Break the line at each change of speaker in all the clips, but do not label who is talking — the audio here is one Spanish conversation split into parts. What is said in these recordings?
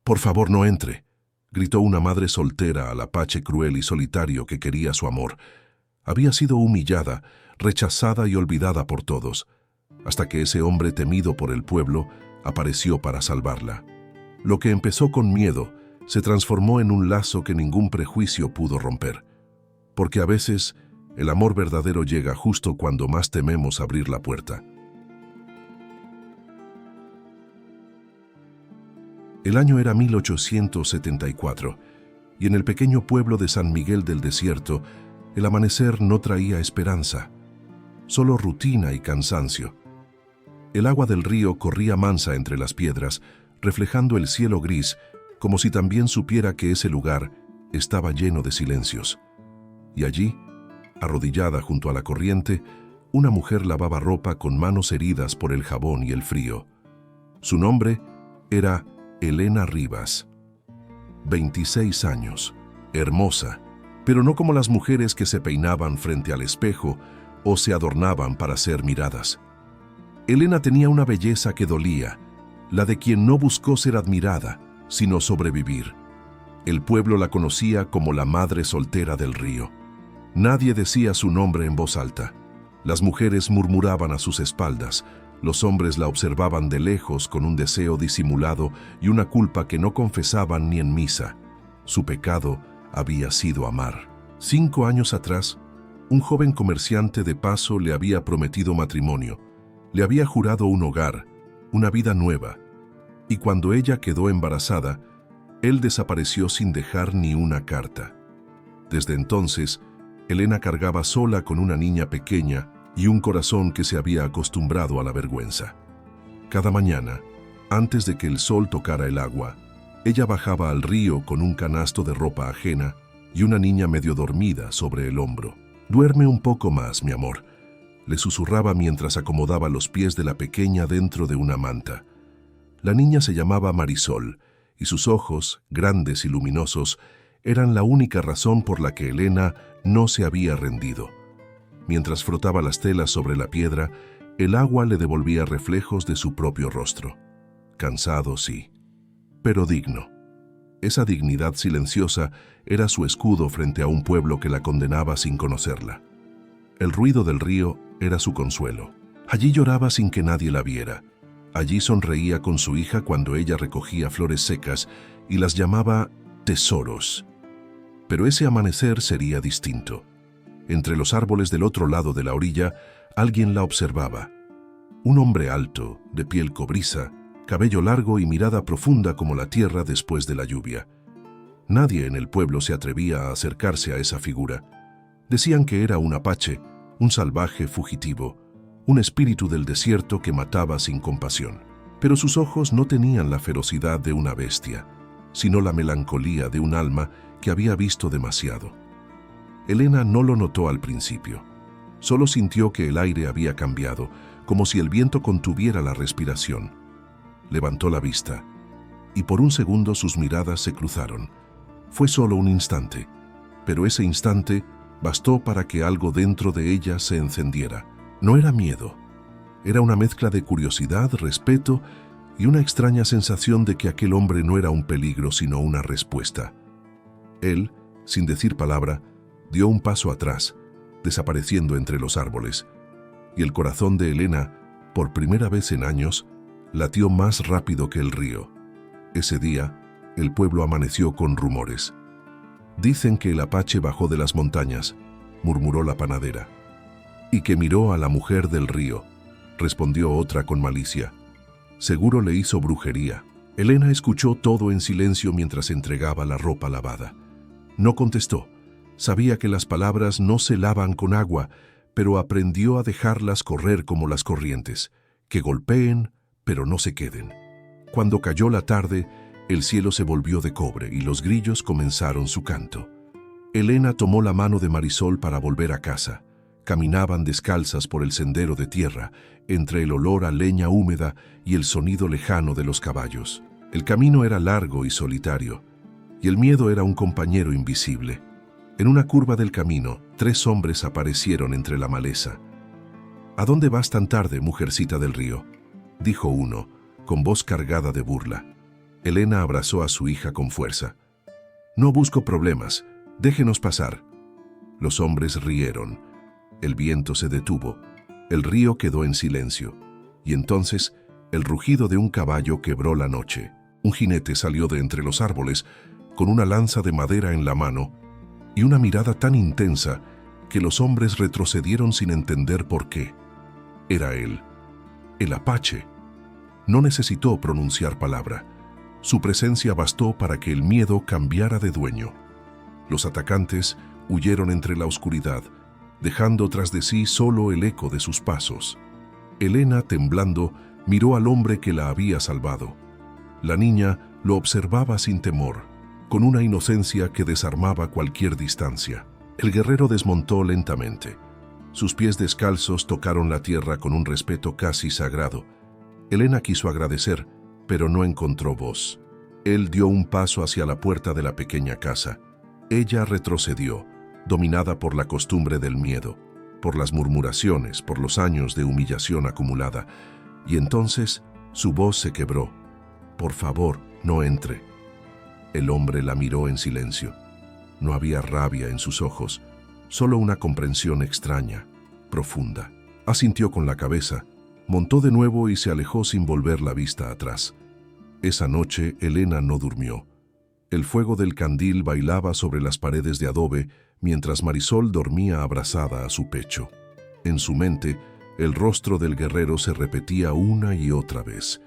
Por favor, no entre, gritó una madre soltera al apache cruel y solitario que quería su amor. Había sido humillada, rechazada y olvidada por todos, hasta que ese hombre temido por el pueblo apareció para salvarla. Lo que empezó con miedo se transformó en un lazo que ningún prejuicio pudo romper. Porque a veces el amor verdadero llega justo cuando más tememos abrir la puerta. El año era 1874, y en el pequeño pueblo de San Miguel del Desierto, el amanecer no traía esperanza, solo rutina y cansancio. El agua del río corría mansa entre las piedras, reflejando el cielo gris, como si también supiera que ese lugar estaba lleno de silencios. Y allí, arrodillada junto a la corriente, una mujer lavaba ropa con manos heridas por el jabón y el frío. Su nombre era Elena Rivas. 26 años, hermosa, pero no como las mujeres que se peinaban frente al espejo o se adornaban para ser miradas. Elena tenía una belleza que dolía, la de quien no buscó ser admirada, sino sobrevivir. El pueblo la conocía como la madre soltera del río. Nadie decía su nombre en voz alta. Las mujeres murmuraban a sus espaldas. Los hombres la observaban de lejos con un deseo disimulado y una culpa que no confesaban ni en misa. Su pecado había sido amar. 5 años atrás, un joven comerciante de paso le había prometido matrimonio. Le había jurado un hogar, una vida nueva. Y cuando ella quedó embarazada, él desapareció sin dejar ni una carta. Desde entonces, Elena cargaba sola con una niña pequeña y un corazón que se había acostumbrado a la vergüenza. Cada mañana, antes de que el sol tocara el agua, ella bajaba al río con un canasto de ropa ajena y una niña medio dormida sobre el hombro. «Duerme un poco más, mi amor», le susurraba mientras acomodaba los pies de la pequeña dentro de una manta. La niña se llamaba Marisol, y sus ojos, grandes y luminosos, eran la única razón por la que Elena no se había rendido. Mientras frotaba las telas sobre la piedra, el agua le devolvía reflejos de su propio rostro. Cansado, sí, pero digno. Esa dignidad silenciosa era su escudo frente a un pueblo que la condenaba sin conocerla. El ruido del río era su consuelo. Allí lloraba sin que nadie la viera. Allí sonreía con su hija cuando ella recogía flores secas y las llamaba tesoros. Pero ese amanecer sería distinto. Entre los árboles del otro lado de la orilla, alguien la observaba. Un hombre alto, de piel cobriza, cabello largo y mirada profunda como la tierra después de la lluvia. Nadie en el pueblo se atrevía a acercarse a esa figura. Decían que era un apache, un salvaje fugitivo, un espíritu del desierto que mataba sin compasión. Pero sus ojos no tenían la ferocidad de una bestia, sino la melancolía de un alma que había visto demasiado. Elena no lo notó al principio. Solo sintió que el aire había cambiado, como si el viento contuviera la respiración. Levantó la vista, y por un segundo sus miradas se cruzaron. Fue solo un instante, pero ese instante bastó para que algo dentro de ella se encendiera. No era miedo, era una mezcla de curiosidad, respeto y una extraña sensación de que aquel hombre no era un peligro, sino una respuesta. Él, sin decir palabra, dio un paso atrás, desapareciendo entre los árboles, y el corazón de Elena, por primera vez en años, latió más rápido que el río. Ese día, el pueblo amaneció con rumores. «Dicen que el apache bajó de las montañas», murmuró la panadera. «Y que miró a la mujer del río», respondió otra con malicia. «Seguro le hizo brujería». Elena escuchó todo en silencio mientras entregaba la ropa lavada. No contestó. Sabía que las palabras no se lavan con agua, pero aprendió a dejarlas correr como las corrientes, que golpeen, pero no se queden. Cuando cayó la tarde, el cielo se volvió de cobre y los grillos comenzaron su canto. Elena tomó la mano de Marisol para volver a casa. Caminaban descalzas por el sendero de tierra, entre el olor a leña húmeda y el sonido lejano de los caballos. El camino era largo y solitario, y el miedo era un compañero invisible. En una curva del camino, 3 hombres aparecieron entre la maleza. «¿A dónde vas tan tarde, mujercita del río?», dijo uno, con voz cargada de burla. Elena abrazó a su hija con fuerza. «No busco problemas. Déjenos pasar». Los hombres rieron. El viento se detuvo. El río quedó en silencio. Y entonces, el rugido de un caballo quebró la noche. Un jinete salió de entre los árboles con una lanza de madera en la mano y una mirada tan intensa que los hombres retrocedieron sin entender por qué. Era él, el Apache. No necesitó pronunciar palabra. Su presencia bastó para que el miedo cambiara de dueño. Los atacantes huyeron entre la oscuridad, dejando tras de sí solo el eco de sus pasos. Elena, temblando, miró al hombre que la había salvado. La niña lo observaba sin temor, con una inocencia que desarmaba cualquier distancia. El guerrero desmontó lentamente. Sus pies descalzos tocaron la tierra con un respeto casi sagrado. Elena quiso agradecer, pero no encontró voz. Él dio un paso hacia la puerta de la pequeña casa. Ella retrocedió, dominada por la costumbre del miedo, por las murmuraciones, por los años de humillación acumulada. Y entonces su voz se quebró. «Por favor, no entre». El hombre la miró en silencio. No había rabia en sus ojos, solo una comprensión extraña, profunda. Asintió con la cabeza, montó de nuevo y se alejó sin volver la vista atrás. Esa noche Elena no durmió. El fuego del candil bailaba sobre las paredes de adobe mientras Marisol dormía abrazada a su pecho. En su mente, el rostro del guerrero se repetía una y otra vez,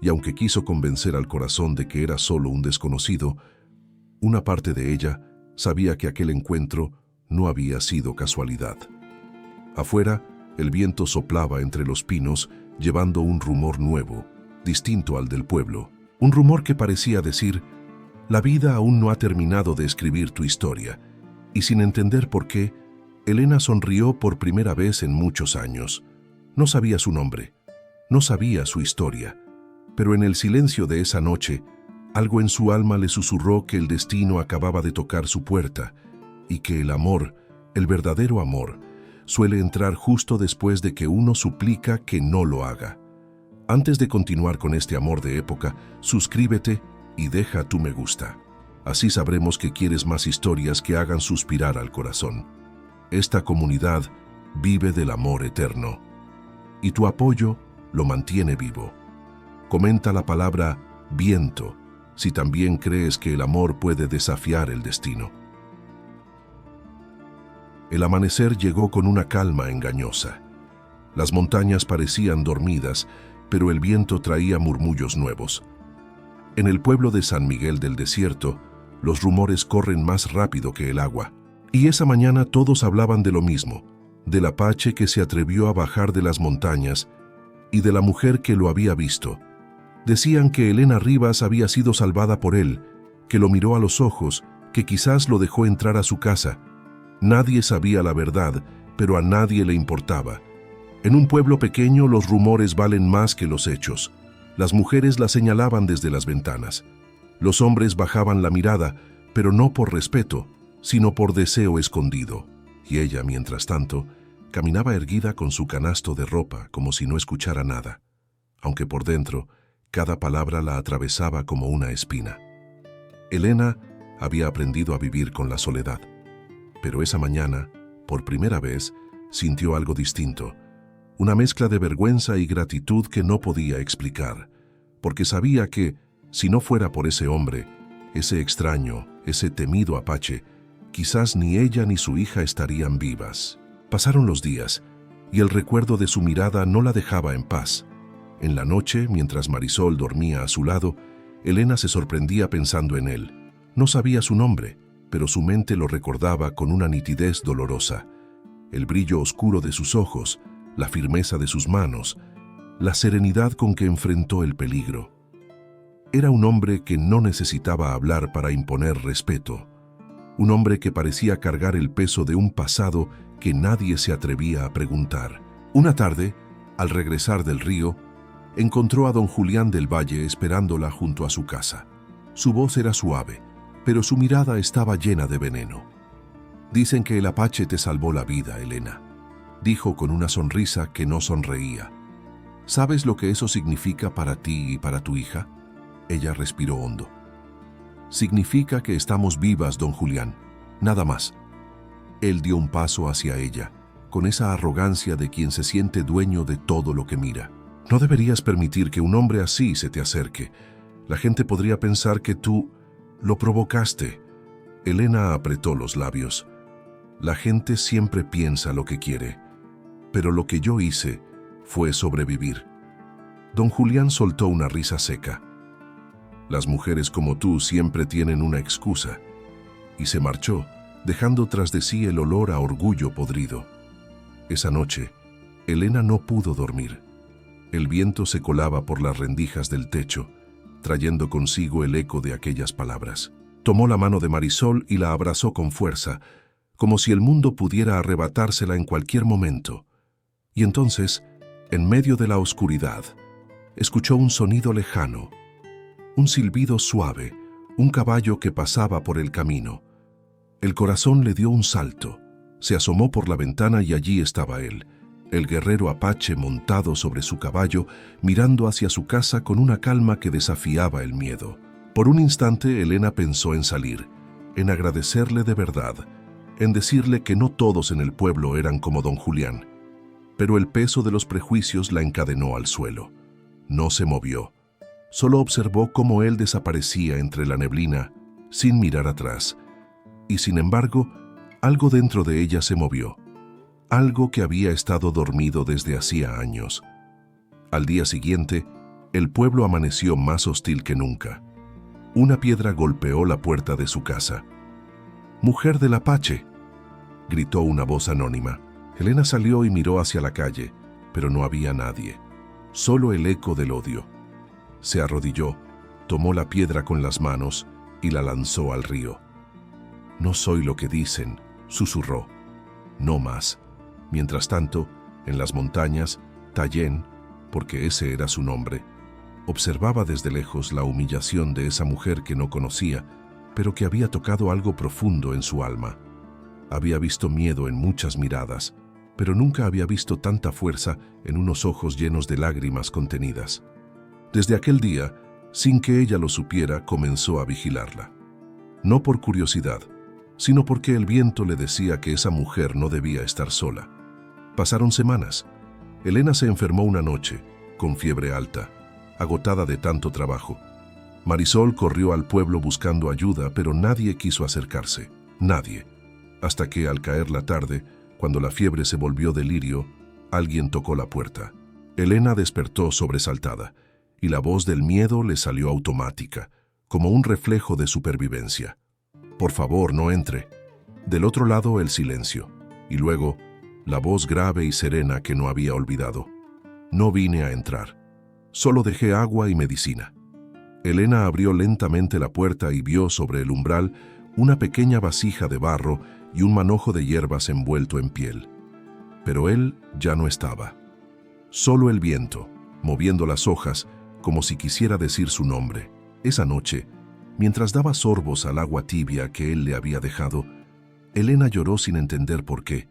y aunque quiso convencer al corazón de que era solo un desconocido, una parte de ella sabía que aquel encuentro no había sido casualidad. Afuera, el viento soplaba entre los pinos, llevando un rumor nuevo, distinto al del pueblo. Un rumor que parecía decir: «La vida aún no ha terminado de escribir tu historia». Y sin entender por qué, Elena sonrió por primera vez en muchos años. No sabía su nombre, no sabía su historia, pero en el silencio de esa noche, algo en su alma le susurró que el destino acababa de tocar su puerta y que el amor, el verdadero amor, suele entrar justo después de que uno suplica que no lo haga. Antes de continuar con este amor de época, suscríbete y deja tu me gusta. Así sabremos que quieres más historias que hagan suspirar al corazón. Esta comunidad vive del amor eterno, y tu apoyo lo mantiene vivo. Comenta la palabra viento si también crees que el amor puede desafiar el destino. El amanecer llegó con una calma engañosa. Las montañas parecían dormidas, pero el viento traía murmullos nuevos. En el pueblo de San Miguel del Desierto, los rumores corren más rápido que el agua. Y esa mañana todos hablaban de lo mismo, del Apache que se atrevió a bajar de las montañas y de la mujer que lo había visto. Decían que Elena Rivas había sido salvada por él, que lo miró a los ojos, que quizás lo dejó entrar a su casa. Nadie sabía la verdad, pero a nadie le importaba. En un pueblo pequeño los rumores valen más que los hechos. Las mujeres la señalaban desde las ventanas. Los hombres bajaban la mirada, pero no por respeto, sino por deseo escondido. Y ella, mientras tanto, caminaba erguida con su canasto de ropa como si no escuchara nada, aunque por dentro cada palabra la atravesaba como una espina. Elena había aprendido a vivir con la soledad, pero esa mañana, por primera vez, sintió algo distinto, una mezcla de vergüenza y gratitud que no podía explicar, porque sabía que, si no fuera por ese hombre, ese extraño, ese temido Apache, quizás ni ella ni su hija estarían vivas. Pasaron los días, y el recuerdo de su mirada no la dejaba en paz. En la noche, mientras Marisol dormía a su lado, Elena se sorprendía pensando en él. No sabía su nombre, pero su mente lo recordaba con una nitidez dolorosa. El brillo oscuro de sus ojos, la firmeza de sus manos, la serenidad con que enfrentó el peligro. Era un hombre que no necesitaba hablar para imponer respeto. Un hombre que parecía cargar el peso de un pasado que nadie se atrevía a preguntar. Una tarde, al regresar del río, encontró a don Julián del Valle esperándola junto a su casa. Su voz era suave, pero su mirada estaba llena de veneno. «Dicen que el Apache te salvó la vida, Elena», dijo con una sonrisa que no sonreía. «¿Sabes lo que eso significa para ti y para tu hija?» Ella respiró hondo. Significa que estamos vivas, don Julián. Nada más. Él dio un paso hacia ella, con esa arrogancia de quien se siente dueño de todo lo que mira. No deberías permitir que un hombre así se te acerque. La gente podría pensar que tú lo provocaste. Elena apretó los labios. La gente siempre piensa lo que quiere, pero lo que yo hice fue sobrevivir. Don Julián soltó una risa seca. Las mujeres como tú siempre tienen una excusa. Y se marchó, dejando tras de sí el olor a orgullo podrido. Esa noche, Elena no pudo dormir. El viento se colaba por las rendijas del techo, trayendo consigo el eco de aquellas palabras. Tomó la mano de Marisol y la abrazó con fuerza, como si el mundo pudiera arrebatársela en cualquier momento. Y entonces, en medio de la oscuridad, escuchó un sonido lejano, un silbido suave, un caballo que pasaba por el camino. El corazón le dio un salto. Se asomó por la ventana y allí estaba él, el guerrero apache montado sobre su caballo, mirando hacia su casa con una calma que desafiaba el miedo. Por un instante Elena pensó en salir, en agradecerle de verdad, en decirle que no todos en el pueblo eran como don Julián. Pero el peso de los prejuicios la encadenó al suelo. No se movió. Solo observó cómo él desaparecía entre la neblina, sin mirar atrás. Y sin embargo, algo dentro de ella se movió. Algo que había estado dormido desde hacía años. Al día siguiente, el pueblo amaneció más hostil que nunca. Una piedra golpeó la puerta de su casa. «¡Mujer del Apache!», gritó una voz anónima. Elena salió y miró hacia la calle, pero no había nadie. Solo el eco del odio. Se arrodilló, tomó la piedra con las manos y la lanzó al río. «No soy lo que dicen», susurró. «No más». Mientras tanto, en las montañas, Tallén, porque ese era su nombre, observaba desde lejos la humillación de esa mujer que no conocía, pero que había tocado algo profundo en su alma. Había visto miedo en muchas miradas, pero nunca había visto tanta fuerza en unos ojos llenos de lágrimas contenidas. Desde aquel día, sin que ella lo supiera, comenzó a vigilarla. No por curiosidad, sino porque el viento le decía que esa mujer no debía estar sola. Pasaron semanas. Elena se enfermó una noche, con fiebre alta, agotada de tanto trabajo. Marisol corrió al pueblo buscando ayuda, pero nadie quiso acercarse. Nadie. Hasta que, al caer la tarde, cuando la fiebre se volvió delirio, alguien tocó la puerta. Elena despertó sobresaltada, y la voz del miedo le salió automática, como un reflejo de supervivencia. «Por favor, no entre». Del otro lado, el silencio, y luego, la voz grave y serena que no había olvidado. «No vine a entrar. Solo dejé agua y medicina». Elena abrió lentamente la puerta y vio sobre el umbral una pequeña vasija de barro y un manojo de hierbas envuelto en piel. Pero él ya no estaba. Solo el viento, moviendo las hojas, como si quisiera decir su nombre. Esa noche, mientras daba sorbos al agua tibia que él le había dejado, Elena lloró sin entender por qué.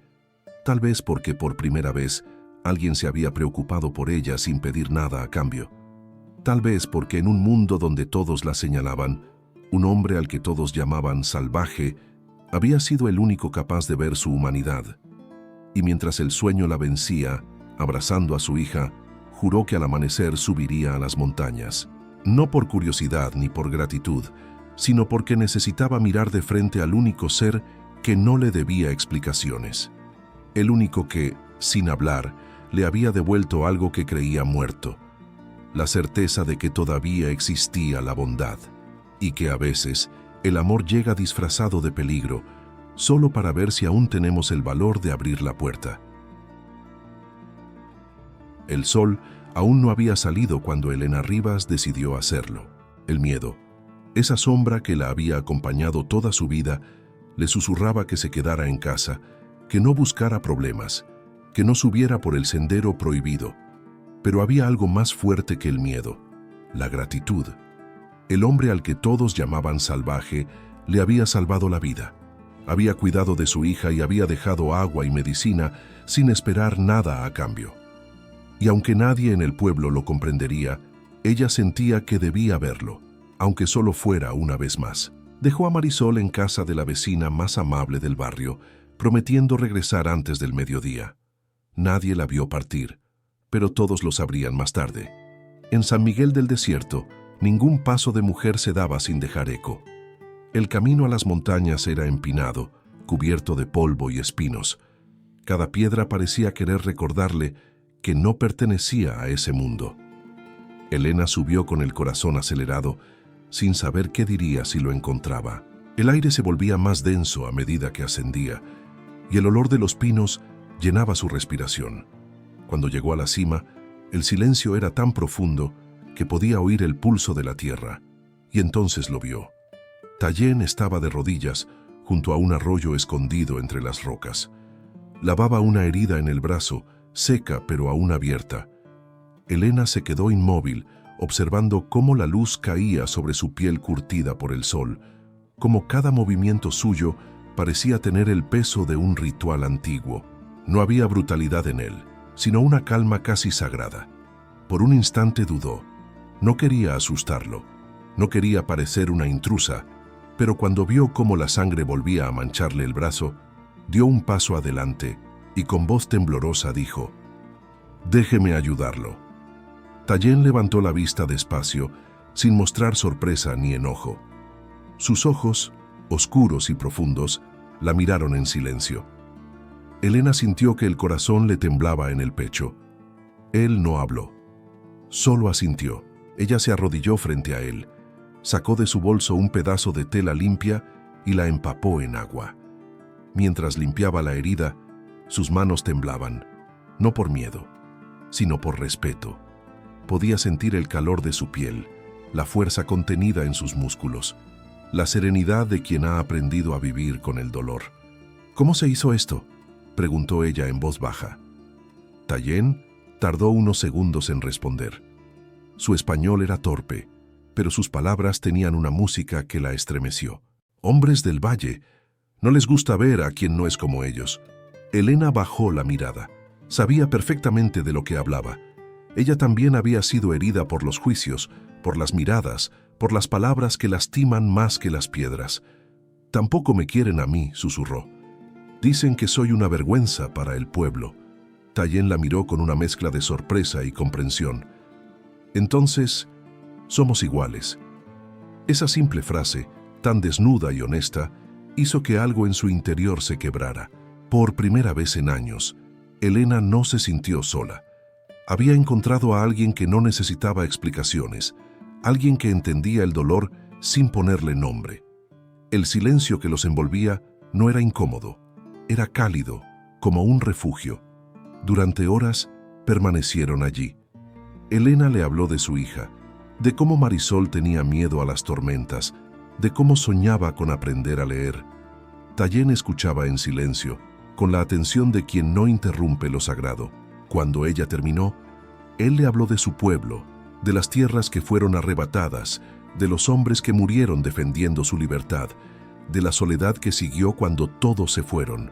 Tal vez porque por primera vez alguien se había preocupado por ella sin pedir nada a cambio. Tal vez porque en un mundo donde todos la señalaban, un hombre al que todos llamaban salvaje había sido el único capaz de ver su humanidad. Y mientras el sueño la vencía, abrazando a su hija, juró que al amanecer subiría a las montañas. No por curiosidad ni por gratitud, sino porque necesitaba mirar de frente al único ser que no le debía explicaciones. El único que, sin hablar, le había devuelto algo que creía muerto. La certeza de que todavía existía la bondad, y que a veces el amor llega disfrazado de peligro, solo para ver si aún tenemos el valor de abrir la puerta. El sol aún no había salido cuando Elena Rivas decidió hacerlo. El miedo, esa sombra que la había acompañado toda su vida, le susurraba que se quedara en casa, que no buscara problemas, que no subiera por el sendero prohibido. Pero había algo más fuerte que el miedo, la gratitud. El hombre al que todos llamaban salvaje le había salvado la vida. Había cuidado de su hija y había dejado agua y medicina sin esperar nada a cambio. Y aunque nadie en el pueblo lo comprendería, ella sentía que debía verlo. aunque solo fuera una vez más. Dejó a Marisol en casa de la vecina más amable del barrio, prometiendo regresar antes del mediodía. Nadie la vio partir, pero todos lo sabrían más tarde. En San Miguel del Desierto, ningún paso de mujer se daba sin dejar eco. El camino a las montañas era empinado, cubierto de polvo y espinos. Cada piedra parecía querer recordarle que no pertenecía a ese mundo. Elena subió con el corazón acelerado, sin saber qué diría si lo encontraba. El aire se volvía más denso a medida que ascendía, y el olor de los pinos llenaba su respiración. Cuando llegó a la cima, el silencio era tan profundo que podía oír el pulso de la tierra, y entonces lo vio. Tallien estaba de rodillas junto a un arroyo escondido entre las rocas. Lavaba una herida en el brazo, seca pero aún abierta. Elena se quedó inmóvil, observando cómo la luz caía sobre su piel curtida por el sol, cómo cada movimiento suyo parecía tener el peso de un ritual antiguo. No había brutalidad en él, sino una calma casi sagrada. Por un instante dudó. No quería asustarlo, no quería parecer una intrusa, pero cuando vio cómo la sangre volvía a mancharle el brazo, dio un paso adelante y con voz temblorosa dijo: «Déjeme ayudarlo». Tallien levantó la vista despacio, sin mostrar sorpresa ni enojo. Sus ojos, oscuros y profundos, la miraron en silencio. Elena sintió que el corazón le temblaba en el pecho. Él no habló, solo asintió. Ella se arrodilló frente a él, sacó de su bolso un pedazo de tela limpia y la empapó en agua. Mientras limpiaba la herida, sus manos temblaban, no por miedo, sino por respeto. Podía sentir el calor de su piel, la fuerza contenida en sus músculos, la serenidad de quien ha aprendido a vivir con el dolor. «¿Cómo se hizo esto?», preguntó ella en voz baja. Tallien tardó unos segundos en responder. Su español era torpe, pero sus palabras tenían una música que la estremeció. «Hombres del valle, no les gusta ver a quien no es como ellos». Elena bajó la mirada. Sabía perfectamente de lo que hablaba. Ella también había sido herida por los juicios, por las miradas, por las palabras que lastiman más que las piedras. «Tampoco me quieren a mí», susurró. «Dicen que soy una vergüenza para el pueblo». Tallien la miró con una mezcla de sorpresa y comprensión. «Entonces, somos iguales». Esa simple frase, tan desnuda y honesta, hizo que algo en su interior se quebrara. Por primera vez en años, Elena no se sintió sola. Había encontrado a alguien que no necesitaba explicaciones, alguien que entendía el dolor sin ponerle nombre. El silencio que los envolvía no era incómodo, era cálido, como un refugio. Durante horas permanecieron allí. Elena le habló de su hija, de cómo Marisol tenía miedo a las tormentas, de cómo soñaba con aprender a leer. Tallien escuchaba en silencio, con la atención de quien no interrumpe lo sagrado. Cuando ella terminó, él le habló de su pueblo, de las tierras que fueron arrebatadas, de los hombres que murieron defendiendo su libertad, de la soledad que siguió cuando todos se fueron.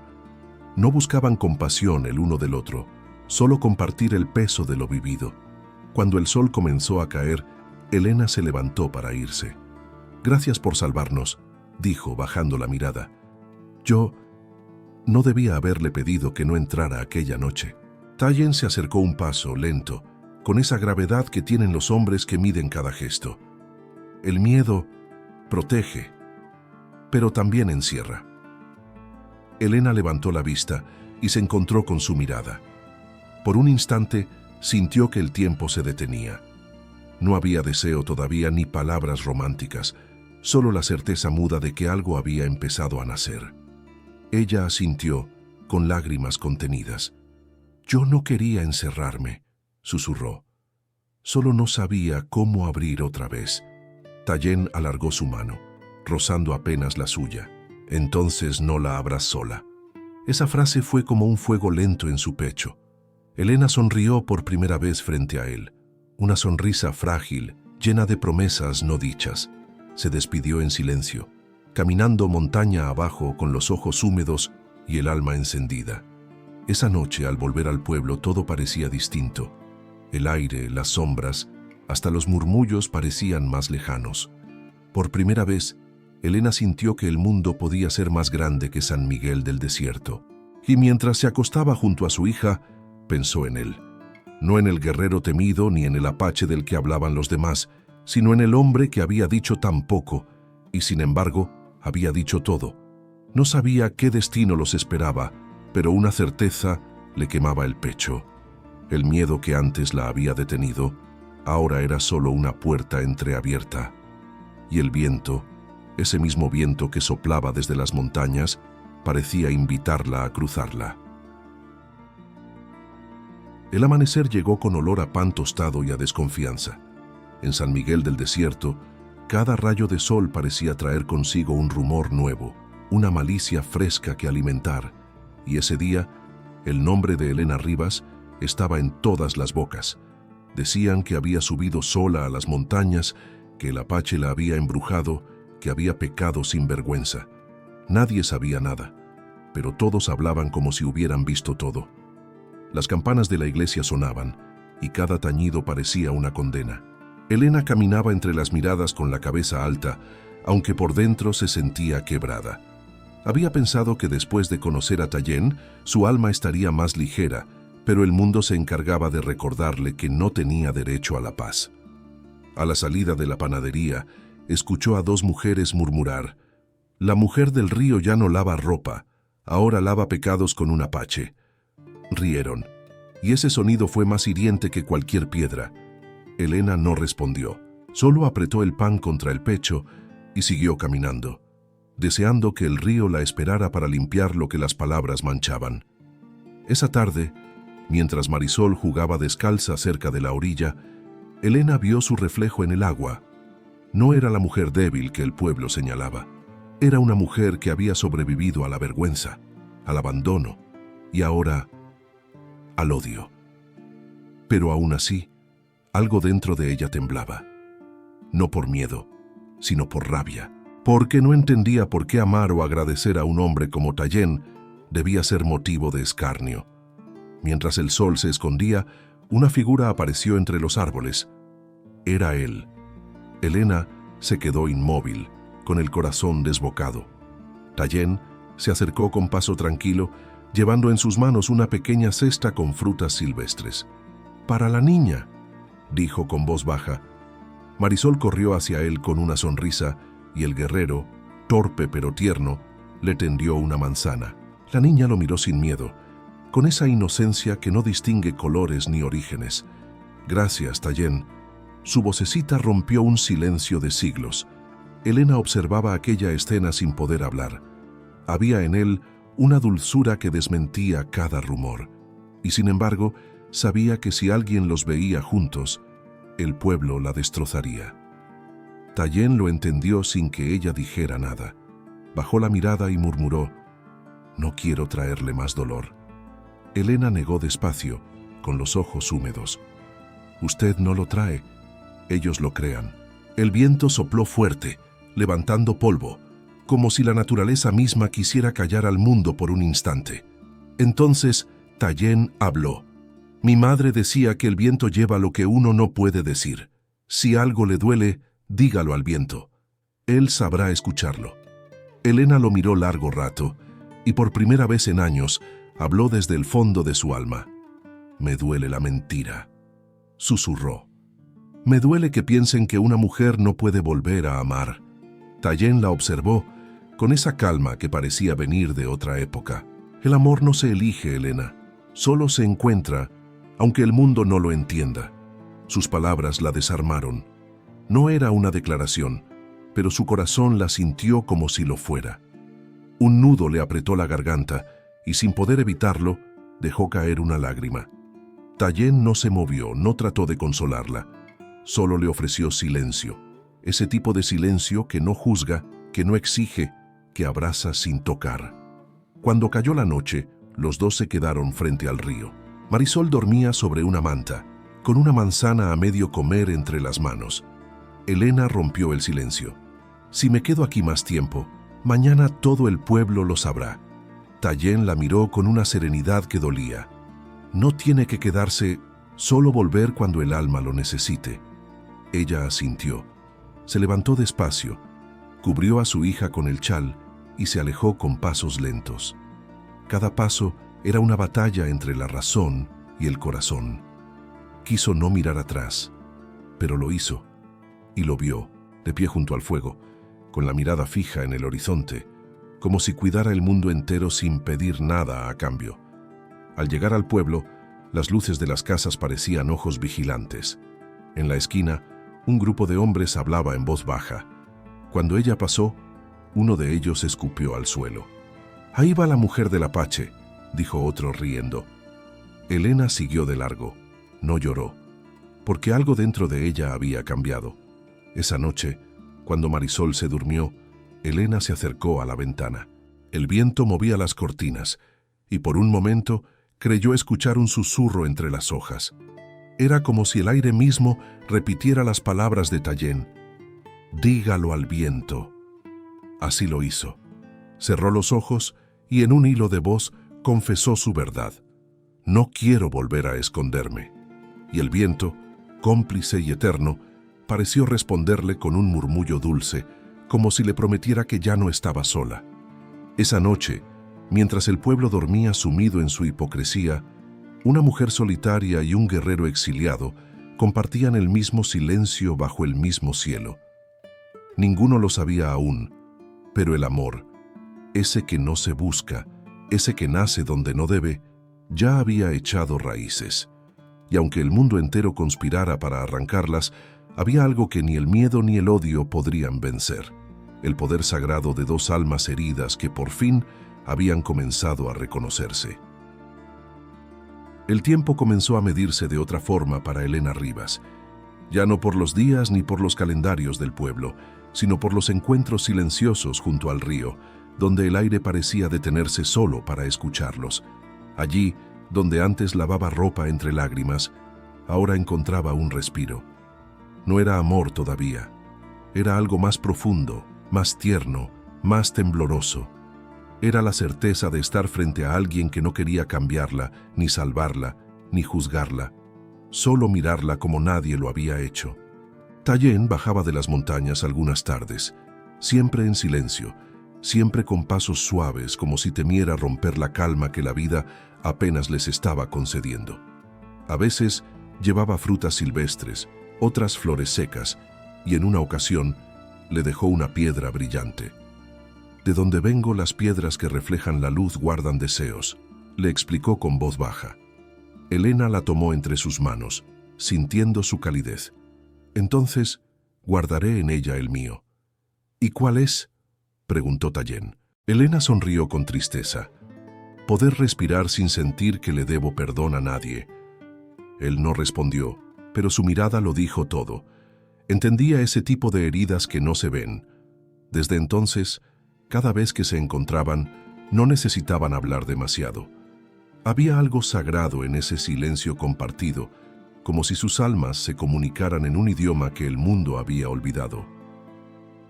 No buscaban compasión el uno del otro, solo compartir el peso de lo vivido. Cuando el sol comenzó a caer, Elena se levantó para irse. «Gracias por salvarnos», dijo, bajando la mirada. «Yo no debía haberle pedido que no entrara aquella noche». Tallien se acercó un paso, lento, con esa gravedad que tienen los hombres que miden cada gesto. El miedo protege, pero también encierra. Elena levantó la vista y se encontró con su mirada. Por un instante sintió que el tiempo se detenía. No había deseo todavía ni palabras románticas, solo la certeza muda de que algo había empezado a nacer. Ella asintió, con lágrimas contenidas. «Yo no quería encerrarme», susurró. «Solo no sabía cómo abrir otra vez». Tallien alargó su mano, rozando apenas la suya. «Entonces no la abras sola». Esa frase fue como un fuego lento en su pecho. Elena sonrió por primera vez frente a él. Una sonrisa frágil, llena de promesas no dichas. Se despidió en silencio, caminando montaña abajo con los ojos húmedos y el alma encendida. Esa noche, al volver al pueblo, todo parecía distinto. El aire, las sombras, hasta los murmullos parecían más lejanos. Por primera vez, Elena sintió que el mundo podía ser más grande que San Miguel del Desierto. Y mientras se acostaba junto a su hija, pensó en él. No en el guerrero temido ni en el apache del que hablaban los demás, sino en el hombre que había dicho tan poco y, sin embargo, había dicho todo. No sabía qué destino los esperaba, pero una certeza le quemaba el pecho. El miedo que antes la había detenido, ahora era solo una puerta entreabierta. Y el viento, ese mismo viento que soplaba desde las montañas, parecía invitarla a cruzarla. El amanecer llegó con olor a pan tostado y a desconfianza. En San Miguel del Desierto, cada rayo de sol parecía traer consigo un rumor nuevo, una malicia fresca que alimentar, y ese día, el nombre de Elena Rivas estaba en todas las bocas. Decían que había subido sola a las montañas, que el apache la había embrujado, que había pecado sin vergüenza. Nadie sabía nada, pero todos hablaban como si hubieran visto todo. Las campanas de la iglesia sonaban, y cada tañido parecía una condena. Elena caminaba entre las miradas con la cabeza alta, aunque por dentro se sentía quebrada. Había pensado que después de conocer a Tallien, su alma estaría más ligera, pero el mundo se encargaba de recordarle que no tenía derecho a la paz. A la salida de la panadería, escuchó a dos mujeres murmurar: «La mujer del río ya no lava ropa, ahora lava pecados con un apache». Rieron, y ese sonido fue más hiriente que cualquier piedra. Elena no respondió, solo apretó el pan contra el pecho y siguió caminando, deseando que el río la esperara para limpiar lo que las palabras manchaban. Esa tarde, mientras Marisol jugaba descalza cerca de la orilla, Elena vio su reflejo en el agua. No era la mujer débil que el pueblo señalaba. Era una mujer que había sobrevivido a la vergüenza, al abandono y ahora al odio. Pero aún así, algo dentro de ella temblaba. No por miedo, sino por rabia, porque no entendía por qué amar o agradecer a un hombre como Tallien debía ser motivo de escarnio. Mientras el sol se escondía, una figura apareció entre los árboles. Era él. Elena se quedó inmóvil, con el corazón desbocado. Tallien se acercó con paso tranquilo, llevando en sus manos una pequeña cesta con frutas silvestres. «Para la niña», dijo con voz baja. Marisol corrió hacia él con una sonrisa y el guerrero, torpe pero tierno, le tendió una manzana. La niña lo miró sin miedo, con esa inocencia que no distingue colores ni orígenes. «Gracias, Tallien». Su vocecita rompió un silencio de siglos. Elena observaba aquella escena sin poder hablar. Había en él una dulzura que desmentía cada rumor, y sin embargo, sabía que si alguien los veía juntos, el pueblo la destrozaría. Tallien lo entendió sin que ella dijera nada. Bajó la mirada y murmuró: «No quiero traerle más dolor». Elena negó despacio, con los ojos húmedos. «Usted no lo trae, ellos lo crean». El viento sopló fuerte, levantando polvo, como si la naturaleza misma quisiera callar al mundo por un instante. Entonces Tallien habló. «Mi madre decía que el viento lleva lo que uno no puede decir. Si algo le duele, dígalo al viento. Él sabrá escucharlo». Elena lo miró largo rato, y por primera vez en años habló desde el fondo de su alma. «Me duele la mentira», susurró. «Me duele que piensen que una mujer no puede volver a amar». Tallien la observó, con esa calma que parecía venir de otra época. «El amor no se elige, Elena, solo se encuentra, aunque el mundo no lo entienda». Sus palabras la desarmaron. No era una declaración, pero su corazón la sintió como si lo fuera. Un nudo le apretó la garganta y, sin poder evitarlo, dejó caer una lágrima. Tallien no se movió, no trató de consolarla. Solo le ofreció silencio, ese tipo de silencio que no juzga, que no exige, que abraza sin tocar. Cuando cayó la noche, los dos se quedaron frente al río. Marisol dormía sobre una manta, con una manzana a medio comer entre las manos. Elena rompió el silencio. «Si me quedo aquí más tiempo, mañana todo el pueblo lo sabrá». Tallien la miró con una serenidad que dolía. «No tiene que quedarse, solo volver cuando el alma lo necesite». Ella asintió. Se levantó despacio, Cubrió a su hija con el chal y se alejó con pasos lentos. Cada paso era una batalla entre la razón y el corazón. Quiso no mirar atrás, pero lo hizo, y lo vio, de pie junto al fuego, con la mirada fija en el horizonte, como si cuidara el mundo entero sin pedir nada a cambio. Al llegar al pueblo, las luces de las casas parecían ojos vigilantes. En la esquina, un grupo de hombres hablaba en voz baja. Cuando ella pasó, uno de ellos escupió al suelo. «Ahí va la mujer del Apache», dijo otro riendo. Elena siguió de largo. No lloró, porque algo dentro de ella había cambiado. Esa noche, cuando Marisol se durmió, Elena se acercó a la ventana. El viento movía las cortinas, y por un momento creyó escuchar un susurro entre las hojas. Era como si el aire mismo repitiera las palabras de Tallien. «Dígalo al viento». Así lo hizo. Cerró los ojos y en un hilo de voz confesó su verdad. «No quiero volver a esconderme». Y el viento, cómplice y eterno, pareció responderle con un murmullo dulce, como si le prometiera que ya no estaba sola. Esa noche, mientras el pueblo dormía sumido en su hipocresía, una mujer solitaria y un guerrero exiliado compartían el mismo silencio bajo el mismo cielo. Ninguno lo sabía aún, pero el amor, ese que no se busca, ese que nace donde no debe, ya había echado raíces. Y aunque el mundo entero conspirara para arrancarlas, había algo que ni el miedo ni el odio podrían vencer: el poder sagrado de dos almas heridas que por fin habían comenzado a reconocerse. El tiempo comenzó a medirse de otra forma para Elena Rivas, ya no por los días ni por los calendarios del pueblo, sino por los encuentros silenciosos junto al río, donde el aire parecía detenerse solo para escucharlos. Allí, donde antes lavaba ropa entre lágrimas, ahora encontraba un respiro. No era amor todavía, era algo más profundo, más tierno, más tembloroso. Era la certeza de estar frente a alguien que no quería cambiarla, ni salvarla, ni juzgarla, solo mirarla como nadie lo había hecho. Tallien bajaba de las montañas algunas tardes, siempre en silencio, siempre con pasos suaves, como si temiera romper la calma que la vida apenas les estaba concediendo. A veces llevaba frutas silvestres, otras flores secas, y en una ocasión le dejó una piedra brillante. «De donde vengo, las piedras que reflejan la luz guardan deseos», le explicó con voz baja. Elena la tomó entre sus manos, sintiendo su calidez. «Entonces, guardaré en ella el mío». «¿Y cuál es?», preguntó Tallien. Elena sonrió con tristeza. «Poder respirar sin sentir que le debo perdón a nadie». Él no respondió, pero su mirada lo dijo todo. Entendía ese tipo de heridas que no se ven. Desde entonces, cada vez que se encontraban, no necesitaban hablar demasiado. Había algo sagrado en ese silencio compartido, como si sus almas se comunicaran en un idioma que el mundo había olvidado.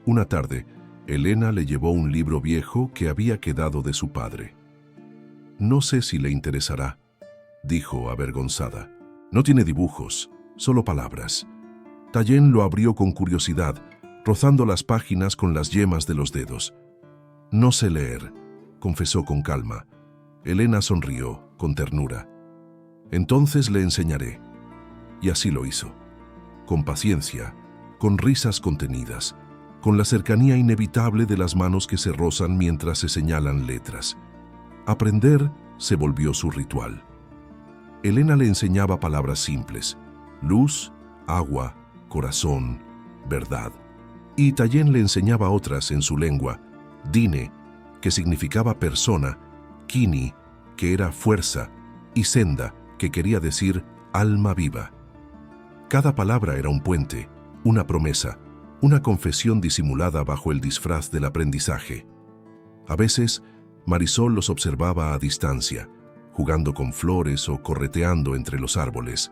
Una tarde, Elena le llevó un libro viejo que había quedado de su padre. «No sé si le interesará», dijo avergonzada. «No tiene dibujos, solo palabras». Tallien lo abrió con curiosidad, rozando las páginas con las yemas de los dedos. «No sé leer», confesó con calma. Elena sonrió, con ternura. «Entonces le enseñaré». Y así lo hizo. Con paciencia, con risas contenidas, con la cercanía inevitable de las manos que se rozan mientras se señalan letras. Aprender se volvió su ritual. Elena le enseñaba palabras simples: luz, agua, corazón, verdad. Y Tallien le enseñaba otras en su lengua: Dine, que significaba persona; Kini, que era fuerza; y Senda, que quería decir alma viva. Cada palabra era un puente, una promesa, una confesión disimulada bajo el disfraz del aprendizaje. A veces, Marisol los observaba a distancia, jugando con flores o correteando entre los árboles.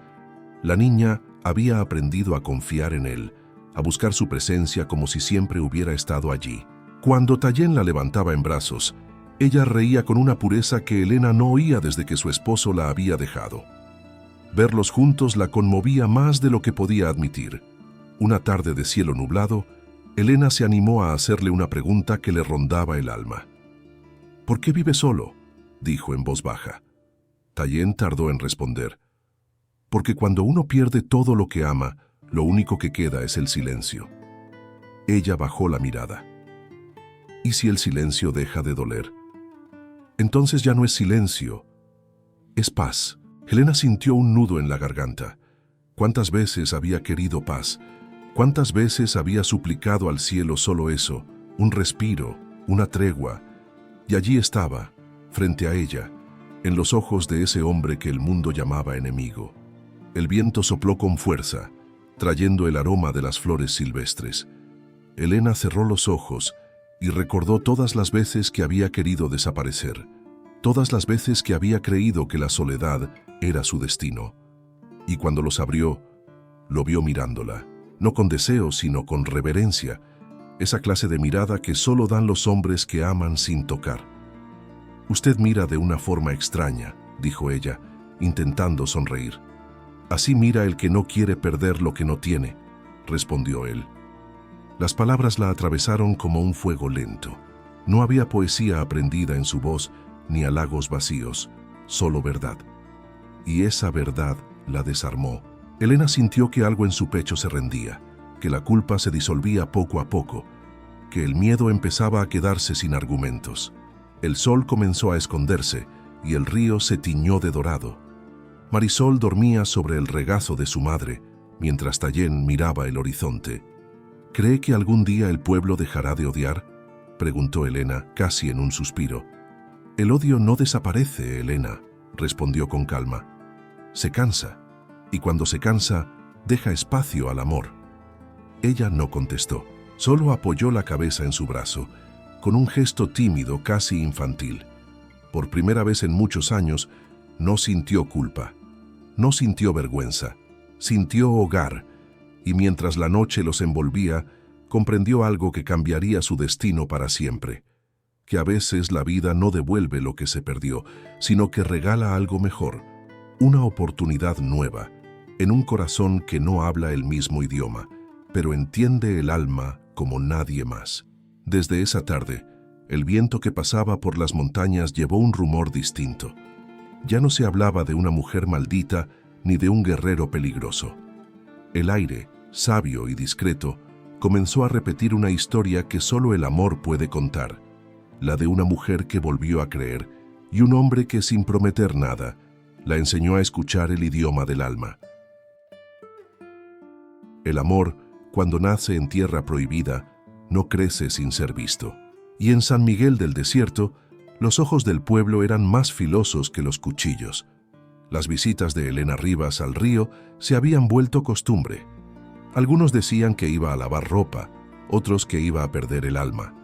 La niña había aprendido a confiar en él, a buscar su presencia como si siempre hubiera estado allí. Cuando Tallien la levantaba en brazos, ella reía con una pureza que Elena no oía desde que su esposo la había dejado. Verlos juntos la conmovía más de lo que podía admitir. Una tarde de cielo nublado, Elena se animó a hacerle una pregunta que le rondaba el alma. «¿Por qué vive solo?», dijo en voz baja. Tallien tardó en responder. «Porque cuando uno pierde todo lo que ama, lo único que queda es el silencio». Ella bajó la mirada. «¿Y si el silencio deja de doler?». «Entonces ya no es silencio, es paz». Elena sintió un nudo en la garganta. ¿Cuántas veces había querido paz? ¿Cuántas veces había suplicado al cielo solo eso, un respiro, una tregua? Y allí estaba, frente a ella, en los ojos de ese hombre que el mundo llamaba enemigo. El viento sopló con fuerza, trayendo el aroma de las flores silvestres. Elena cerró los ojos y recordó todas las veces que había querido desaparecer, todas las veces que había creído que la soledad era su destino. Y cuando los abrió, lo vio mirándola, no con deseo, sino con reverencia, esa clase de mirada que solo dan los hombres que aman sin tocar. «Usted mira de una forma extraña», dijo ella, intentando sonreír. «Así mira el que no quiere perder lo que no tiene», respondió él. Las palabras la atravesaron como un fuego lento. No había poesía aprendida en su voz, ni halagos vacíos, solo verdad. Y esa verdad la desarmó. Elena sintió que algo en su pecho se rendía, que la culpa se disolvía poco a poco, que el miedo empezaba a quedarse sin argumentos. El sol comenzó a esconderse y el río se tiñó de dorado. Marisol dormía sobre el regazo de su madre, mientras Tallien miraba el horizonte. «¿Cree que algún día el pueblo dejará de odiar?», preguntó Elena, casi en un suspiro. «El odio no desaparece, Elena», respondió con calma. «Se cansa, y cuando se cansa, deja espacio al amor». Ella no contestó, solo apoyó la cabeza en su brazo, con un gesto tímido, casi infantil. Por primera vez en muchos años, no sintió culpa, no sintió vergüenza, sintió hogar, y mientras la noche los envolvía, comprendió algo que cambiaría su destino para siempre, que a veces la vida no devuelve lo que se perdió, sino que regala algo mejor, una oportunidad nueva, en un corazón que no habla el mismo idioma, pero entiende el alma como nadie más. Desde esa tarde, el viento que pasaba por las montañas llevó un rumor distinto. Ya no se hablaba de una mujer maldita ni de un guerrero peligroso. El aire, sabio y discreto, comenzó a repetir una historia que solo el amor puede contar, la de una mujer que volvió a creer y un hombre que, sin prometer nada, la enseñó a escuchar el idioma del alma. El amor, cuando nace en tierra prohibida, no crece sin ser visto. Y en San Miguel del Desierto, los ojos del pueblo eran más filosos que los cuchillos. Las visitas de Elena Rivas al río se habían vuelto costumbre. Algunos decían que iba a lavar ropa, otros que iba a perder el alma.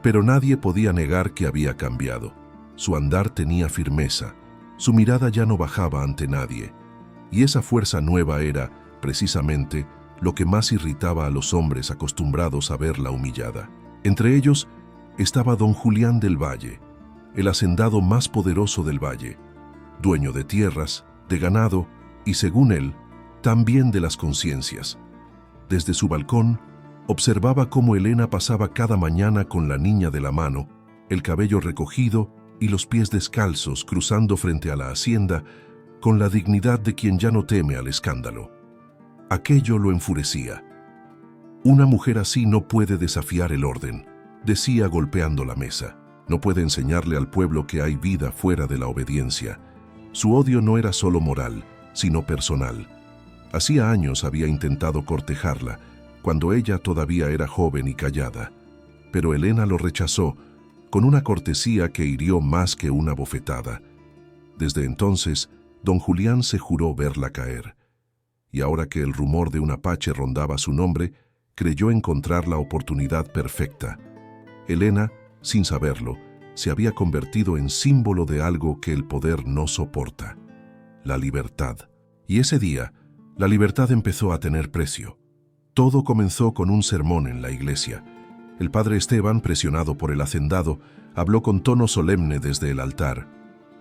Pero nadie podía negar que había cambiado. Su andar tenía firmeza, su mirada ya no bajaba ante nadie. Y esa fuerza nueva era, precisamente, lo que más irritaba a los hombres acostumbrados a verla humillada. Entre ellos estaba don Julián del Valle, el hacendado más poderoso del valle, dueño de tierras, de ganado y, según él, también de las conciencias. Desde su balcón, observaba cómo Elena pasaba cada mañana con la niña de la mano, el cabello recogido y los pies descalzos, cruzando frente a la hacienda, con la dignidad de quien ya no teme al escándalo. Aquello lo enfurecía. «Una mujer así no puede desafiar el orden», decía golpeando la mesa. «No puede enseñarle al pueblo que hay vida fuera de la obediencia». Su odio no era solo moral, sino personal. Hacía años había intentado cortejarla, cuando ella todavía era joven y callada. Pero Elena lo rechazó, con una cortesía que hirió más que una bofetada. Desde entonces, don Julián se juró verla caer. Y ahora que el rumor de un apache rondaba su nombre, creyó encontrar la oportunidad perfecta. Elena, sin saberlo, se había convertido en símbolo de algo que el poder no soporta: la libertad. Y ese día, la libertad empezó a tener precio. Todo comenzó con un sermón en la iglesia. El padre Esteban, presionado por el hacendado, habló con tono solemne desde el altar: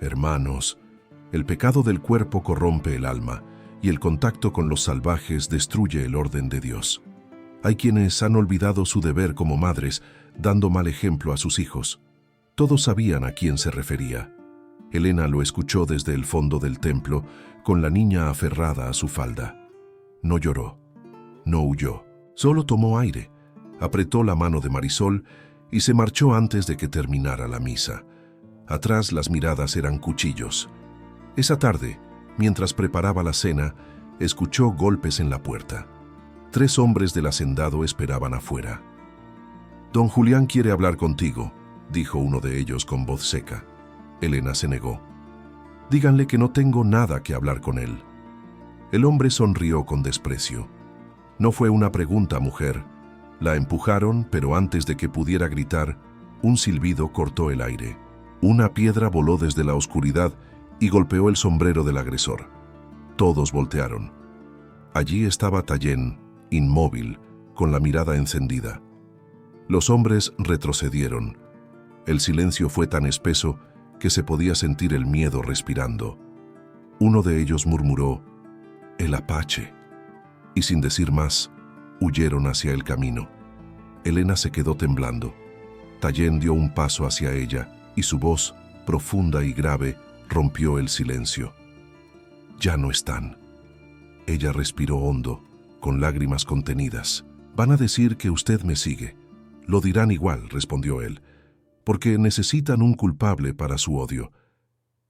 «Hermanos, el pecado del cuerpo corrompe el alma, y el contacto con los salvajes destruye el orden de Dios. Hay quienes han olvidado su deber como madres, dando mal ejemplo a sus hijos. Todos sabían a quién se refería. Elena lo escuchó desde el fondo del templo, con la niña aferrada a su falda. No lloró, no huyó, solo tomó aire, apretó la mano de Marisol y se marchó antes de que terminara la misa. Atrás las miradas eran cuchillos. Esa tarde, mientras preparaba la cena, escuchó golpes en la puerta. 3 hombres del hacendado esperaban afuera. «Don Julián quiere hablar contigo», dijo uno de ellos con voz seca. Elena se negó. «Díganle que no tengo nada que hablar con él». El hombre sonrió con desprecio. «No fue una pregunta, mujer». La empujaron, pero antes de que pudiera gritar, un silbido cortó el aire. Una piedra voló desde la oscuridad y golpeó el sombrero del agresor. Todos voltearon. Allí estaba Tallén, inmóvil, con la mirada encendida. Los hombres retrocedieron. El silencio fue tan espeso que se podía sentir el miedo respirando. Uno de ellos murmuró, «El Apache», y sin decir más, huyeron hacia el camino. Elena se quedó temblando. Tallén dio un paso hacia ella y su voz, profunda y grave, rompió el silencio. «Ya no están». Ella respiró hondo, con lágrimas contenidas. «Van a decir que usted me sigue». «Lo dirán igual», respondió él, «porque necesitan un culpable para su odio».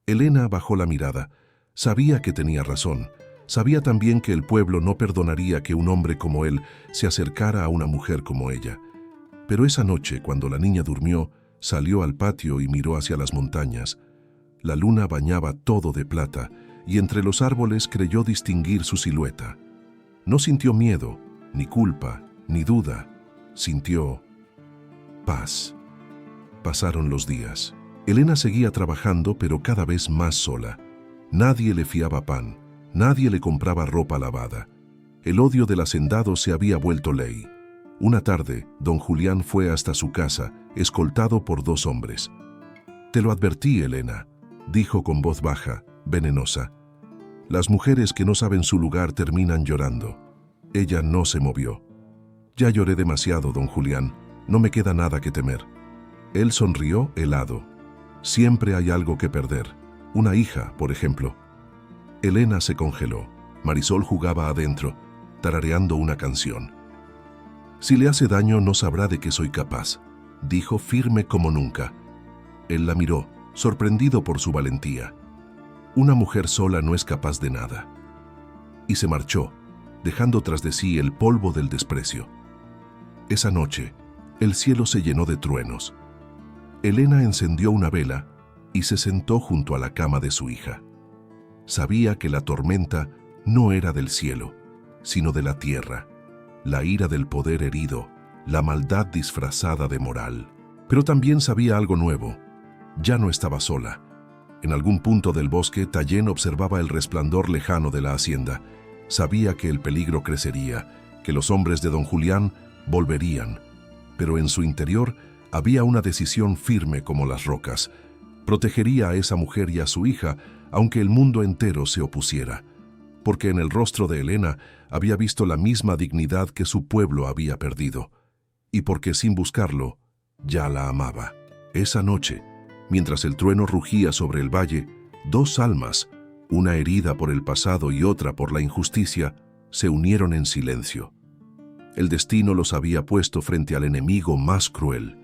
Elena bajó la mirada. Sabía que tenía razón. Sabía también que el pueblo no perdonaría que un hombre como él se acercara a una mujer como ella. Pero esa noche, cuando la niña durmió, salió al patio y miró hacia las montañas. La luna bañaba todo de plata y entre los árboles creyó distinguir su silueta. No sintió miedo, ni culpa, ni duda. Sintió paz. Pasaron los días. Elena seguía trabajando, pero cada vez más sola. Nadie le fiaba pan. Nadie le compraba ropa lavada. El odio del hacendado se había vuelto ley. Una tarde, don Julián fue hasta su casa, escoltado por 2 hombres. «Te lo advertí, Elena», dijo con voz baja, venenosa. «Las mujeres que no saben su lugar terminan llorando». Ella no se movió. «Ya lloré demasiado, don Julián. No me queda nada que temer». Él sonrió helado. «Siempre hay algo que perder. Una hija, por ejemplo». Elena se congeló. Marisol jugaba adentro, tarareando una canción. «Si le hace daño, no sabrá de qué soy capaz», dijo firme como nunca. Él la miró, sorprendido por su valentía. Una mujer sola no es capaz de nada. Y se marchó, dejando tras de sí el polvo del desprecio. Esa noche, el cielo se llenó de truenos. Elena encendió una vela y se sentó junto a la cama de su hija. Sabía que la tormenta no era del cielo, sino de la tierra, la ira del poder herido, la maldad disfrazada de moral. Pero también sabía algo nuevo. Ya no estaba sola. En algún punto del bosque, Tallén observaba el resplandor lejano de la hacienda. Sabía que el peligro crecería, que los hombres de don Julián volverían. Pero en su interior había una decisión firme como las rocas. Protegería a esa mujer y a su hija, aunque el mundo entero se opusiera, porque en el rostro de Elena había visto la misma dignidad que su pueblo había perdido, y porque sin buscarlo, ya la amaba. Esa noche, mientras el trueno rugía sobre el valle, 2 almas, una herida por el pasado y otra por la injusticia, se unieron en silencio. El destino los había puesto frente al enemigo más cruel,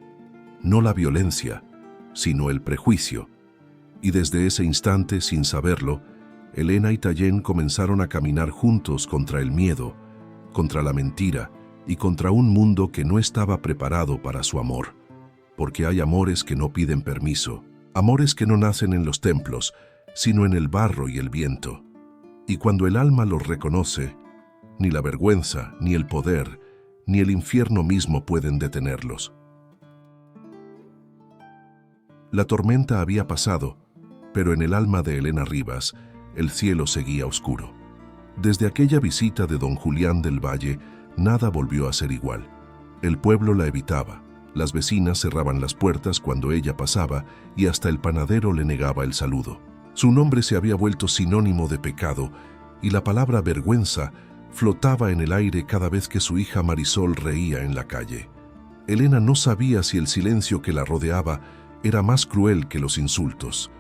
no la violencia, sino el prejuicio. Y desde ese instante, sin saberlo, Elena y Tallén comenzaron a caminar juntos contra el miedo, contra la mentira y contra un mundo que no estaba preparado para su amor. Porque hay amores que no piden permiso, amores que no nacen en los templos, sino en el barro y el viento. Y cuando el alma los reconoce, ni la vergüenza, ni el poder, ni el infierno mismo pueden detenerlos. La tormenta había pasado, pero en el alma de Elena Rivas, el cielo seguía oscuro. Desde aquella visita de don Julián del Valle, nada volvió a ser igual. El pueblo la evitaba, las vecinas cerraban las puertas cuando ella pasaba y hasta el panadero le negaba el saludo. Su nombre se había vuelto sinónimo de pecado y la palabra vergüenza flotaba en el aire cada vez que su hija Marisol reía en la calle. Elena no sabía si el silencio que la rodeaba era más cruel que los insultos,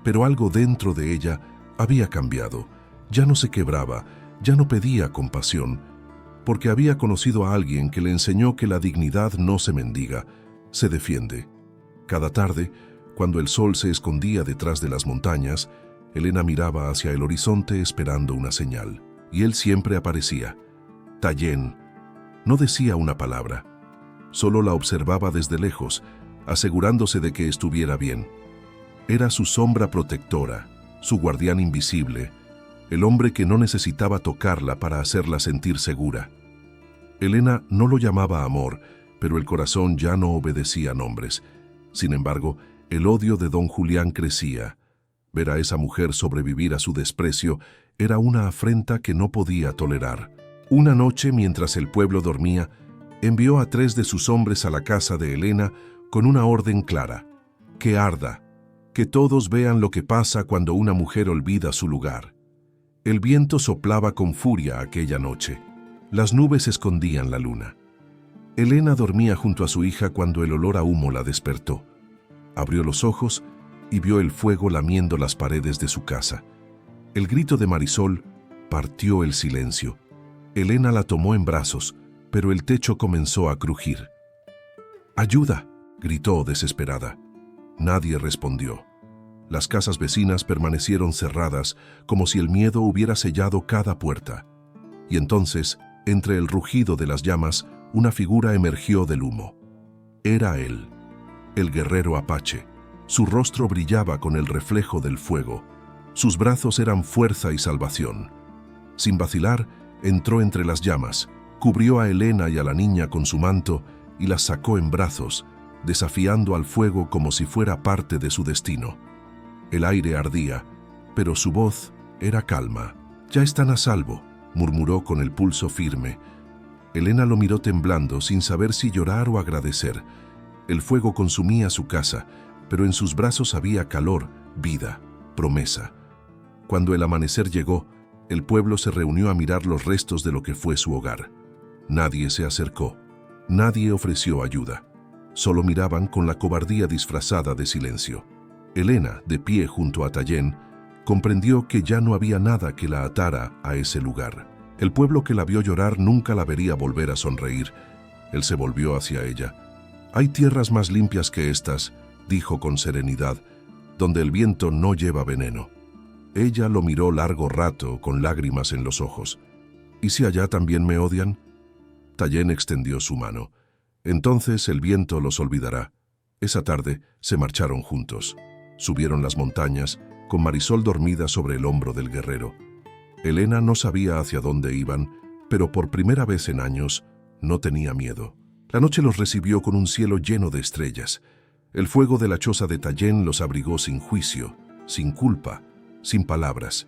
pero algo dentro de ella había cambiado. Ya no se quebraba, ya no pedía compasión, porque había conocido a alguien que le enseñó que la dignidad no se mendiga, se defiende. Cada tarde, cuando el sol se escondía detrás de las montañas, Elena miraba hacia el horizonte esperando una señal, y él siempre aparecía. Tallien. No decía una palabra, solo la observaba desde lejos, asegurándose de que estuviera bien. Era su sombra protectora, su guardián invisible, el hombre que no necesitaba tocarla para hacerla sentir segura. Elena no lo llamaba amor, pero el corazón ya no obedecía nombres. Sin embargo, el odio de don Julián crecía. Ver a esa mujer sobrevivir a su desprecio era una afrenta que no podía tolerar. Una noche, mientras el pueblo dormía, envió a 3 de sus hombres a la casa de Elena con una orden clara: que arda, que todos vean lo que pasa cuando una mujer olvida su lugar. El viento soplaba con furia aquella noche. Las nubes escondían la luna. Elena dormía junto a su hija cuando el olor a humo la despertó. Abrió los ojos y vio el fuego lamiendo las paredes de su casa. El grito de Marisol partió el silencio. Elena la tomó en brazos, pero el techo comenzó a crujir. ¡Ayuda!, gritó desesperada. Nadie respondió. Las casas vecinas permanecieron cerradas, como si el miedo hubiera sellado cada puerta. Y entonces, entre el rugido de las llamas, una figura emergió del humo. Era él, el guerrero apache. Su rostro brillaba con el reflejo del fuego. Sus brazos eran fuerza y salvación. Sin vacilar, entró entre las llamas, cubrió a Elena y a la niña con su manto y las sacó en brazos, desafiando al fuego como si fuera parte de su destino. El aire ardía, pero su voz era calma. «Ya están a salvo», murmuró con el pulso firme. Elena lo miró temblando, sin saber si llorar o agradecer. El fuego consumía su casa, pero en sus brazos había calor, vida, promesa. Cuando el amanecer llegó, el pueblo se reunió a mirar los restos de lo que fue su hogar. Nadie se acercó, nadie ofreció ayuda. Solo miraban con la cobardía disfrazada de silencio. Elena, de pie junto a Tallien, comprendió que ya no había nada que la atara a ese lugar. El pueblo que la vio llorar nunca la vería volver a sonreír. Él se volvió hacia ella. «Hay tierras más limpias que estas», dijo con serenidad, «donde el viento no lleva veneno». Ella lo miró largo rato con lágrimas en los ojos. «¿Y si allá también me odian?». Tallien extendió su mano. «Entonces el viento los olvidará». Esa tarde se marcharon juntos. Subieron las montañas, con Marisol dormida sobre el hombro del guerrero. Elena no sabía hacia dónde iban, pero por primera vez en años no tenía miedo. La noche los recibió con un cielo lleno de estrellas. El fuego de la choza de Tallien los abrigó sin juicio, sin culpa, sin palabras.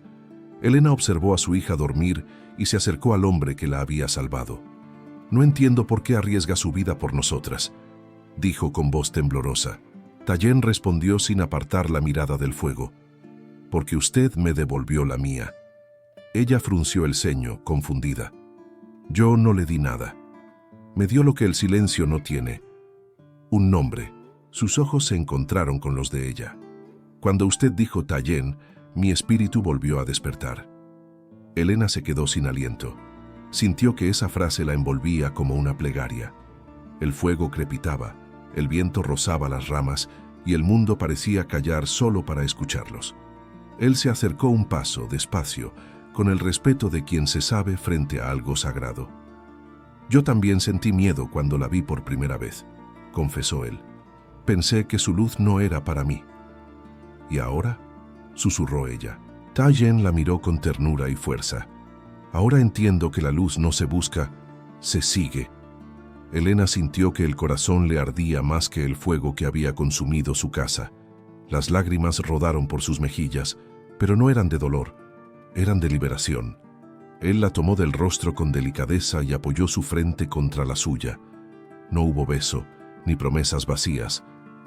Elena observó a su hija dormir y se acercó al hombre que la había salvado. «No entiendo por qué arriesga su vida por nosotras», dijo con voz temblorosa. Tallien respondió sin apartar la mirada del fuego. «Porque usted me devolvió la mía». Ella frunció el ceño, confundida. «Yo no le di nada. Me dio lo que el silencio no tiene. Un nombre». Sus ojos se encontraron con los de ella. «Cuando usted dijo Tallien, mi espíritu volvió a despertar». Elena se quedó sin aliento. Sintió que esa frase la envolvía como una plegaria. El fuego crepitaba, el viento rozaba las ramas y el mundo parecía callar solo para escucharlos. Él se acercó un paso, despacio, con el respeto de quien se sabe frente a algo sagrado. «Yo también sentí miedo cuando la vi por primera vez», confesó él. «Pensé que su luz no era para mí». «¿Y ahora?», susurró ella. Tallien la miró con ternura y fuerza. «Ahora entiendo que la luz no se busca, se sigue». Elena sintió que el corazón le ardía más que el fuego que había consumido su casa. Las lágrimas rodaron por sus mejillas, pero no eran de dolor, eran de liberación. Él la tomó del rostro con delicadeza y apoyó su frente contra la suya. No hubo beso, ni promesas vacías,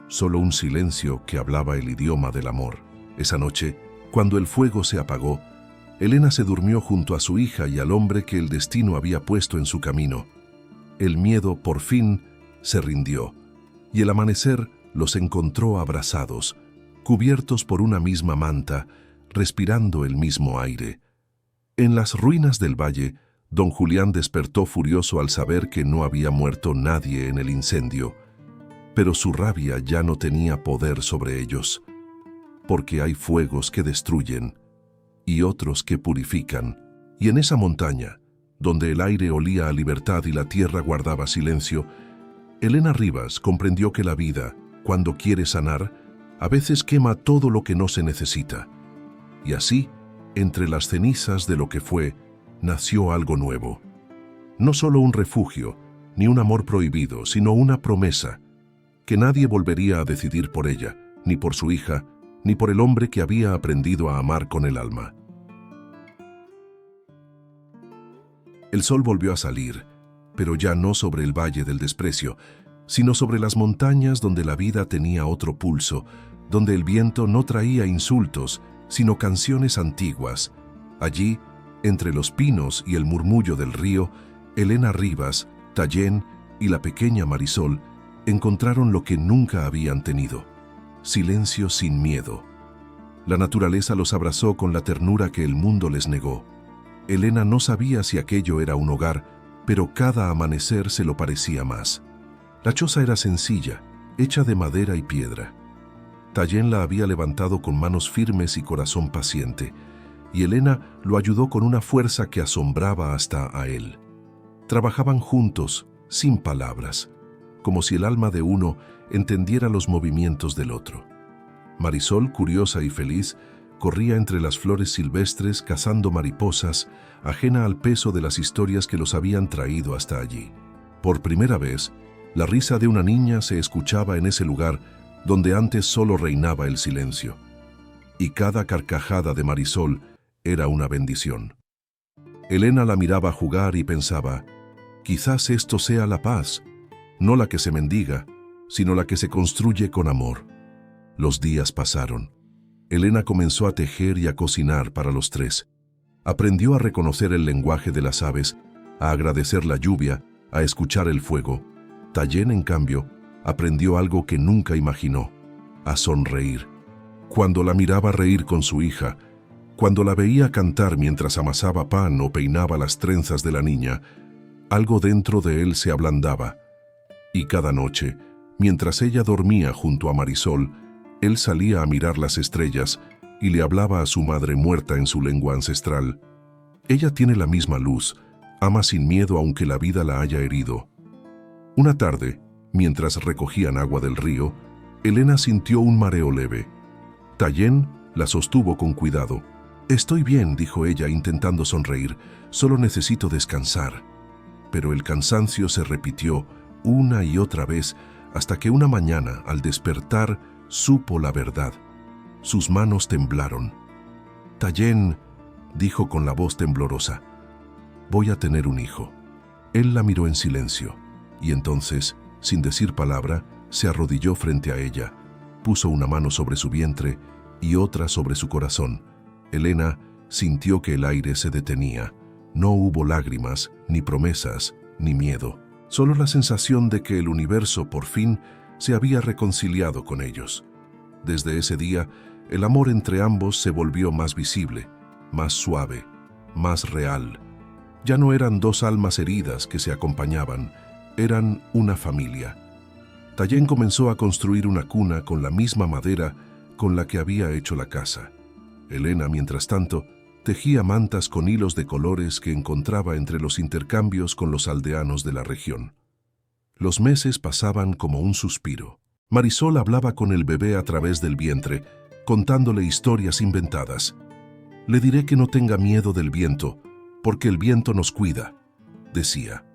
solo un silencio que hablaba el idioma del amor. Esa noche, cuando el fuego se apagó, Elena se durmió junto a su hija y al hombre que el destino había puesto en su camino. El miedo, por fin, se rindió, y el amanecer los encontró abrazados, cubiertos por una misma manta, respirando el mismo aire. En las ruinas del valle, don Julián despertó furioso al saber que no había muerto nadie en el incendio, pero su rabia ya no tenía poder sobre ellos, porque hay fuegos que destruyen y otros que purifican, y en esa montaña, donde el aire olía a libertad y la tierra guardaba silencio, Elena Rivas comprendió que la vida, cuando quiere sanar, a veces quema todo lo que no se necesita. Y así, entre las cenizas de lo que fue, nació algo nuevo. No solo un refugio, ni un amor prohibido, sino una promesa, que nadie volvería a decidir por ella, ni por su hija, ni por el hombre que había aprendido a amar con el alma. El sol volvió a salir, pero ya no sobre el valle del desprecio, sino sobre las montañas donde la vida tenía otro pulso, donde el viento no traía insultos, sino canciones antiguas. Allí, entre los pinos y el murmullo del río, Elena Rivas, Tallén y la pequeña Marisol encontraron lo que nunca habían tenido: silencio sin miedo. La naturaleza los abrazó con la ternura que el mundo les negó. Elena no sabía si aquello era un hogar, pero cada amanecer se lo parecía más. La choza era sencilla, hecha de madera y piedra. Tallén la había levantado con manos firmes y corazón paciente, y Elena lo ayudó con una fuerza que asombraba hasta a él. Trabajaban juntos, sin palabras, como si el alma de uno entendiera los movimientos del otro. Marisol, curiosa y feliz, corría entre las flores silvestres cazando mariposas, ajena al peso de las historias que los habían traído hasta allí. Por primera vez, la risa de una niña se escuchaba en ese lugar donde antes solo reinaba el silencio. Y cada carcajada de Marisol era una bendición. Elena la miraba jugar y pensaba: quizás esto sea la paz, no la que se mendiga, sino la que se construye con amor. Los días pasaron. Elena comenzó a tejer y a cocinar para los tres. Aprendió a reconocer el lenguaje de las aves, a agradecer la lluvia, a escuchar el fuego. Tallén, en cambio, aprendió algo que nunca imaginó: a sonreír. Cuando la miraba reír con su hija, cuando la veía cantar mientras amasaba pan o peinaba las trenzas de la niña, algo dentro de él se ablandaba. Y cada noche, mientras ella dormía junto a Marisol, él salía a mirar las estrellas y le hablaba a su madre muerta en su lengua ancestral. Ella tiene la misma luz, ama sin miedo aunque la vida la haya herido. Una tarde, mientras recogían agua del río, Elena sintió un mareo leve. Tallén la sostuvo con cuidado. «Estoy bien», dijo ella intentando sonreír, «solo necesito descansar». Pero el cansancio se repitió una y otra vez hasta que una mañana, al despertar, supo la verdad. Sus manos temblaron. «Tallén», dijo con la voz temblorosa, «voy a tener un hijo». Él la miró en silencio, y entonces, sin decir palabra, se arrodilló frente a ella, puso una mano sobre su vientre y otra sobre su corazón. Elena sintió que el aire se detenía. No hubo lágrimas, ni promesas, ni miedo, solo la sensación de que el universo por fin se había reconciliado con ellos. Desde ese día, el amor entre ambos se volvió más visible, más suave, más real. Ya no eran dos almas heridas que se acompañaban, eran una familia. Tallén comenzó a construir una cuna con la misma madera con la que había hecho la casa. Elena, mientras tanto, tejía mantas con hilos de colores que encontraba entre los intercambios con los aldeanos de la región. Los meses pasaban como un suspiro. Marisol hablaba con el bebé a través del vientre, contándole historias inventadas. «Le diré que no tenga miedo del viento, porque el viento nos cuida», decía.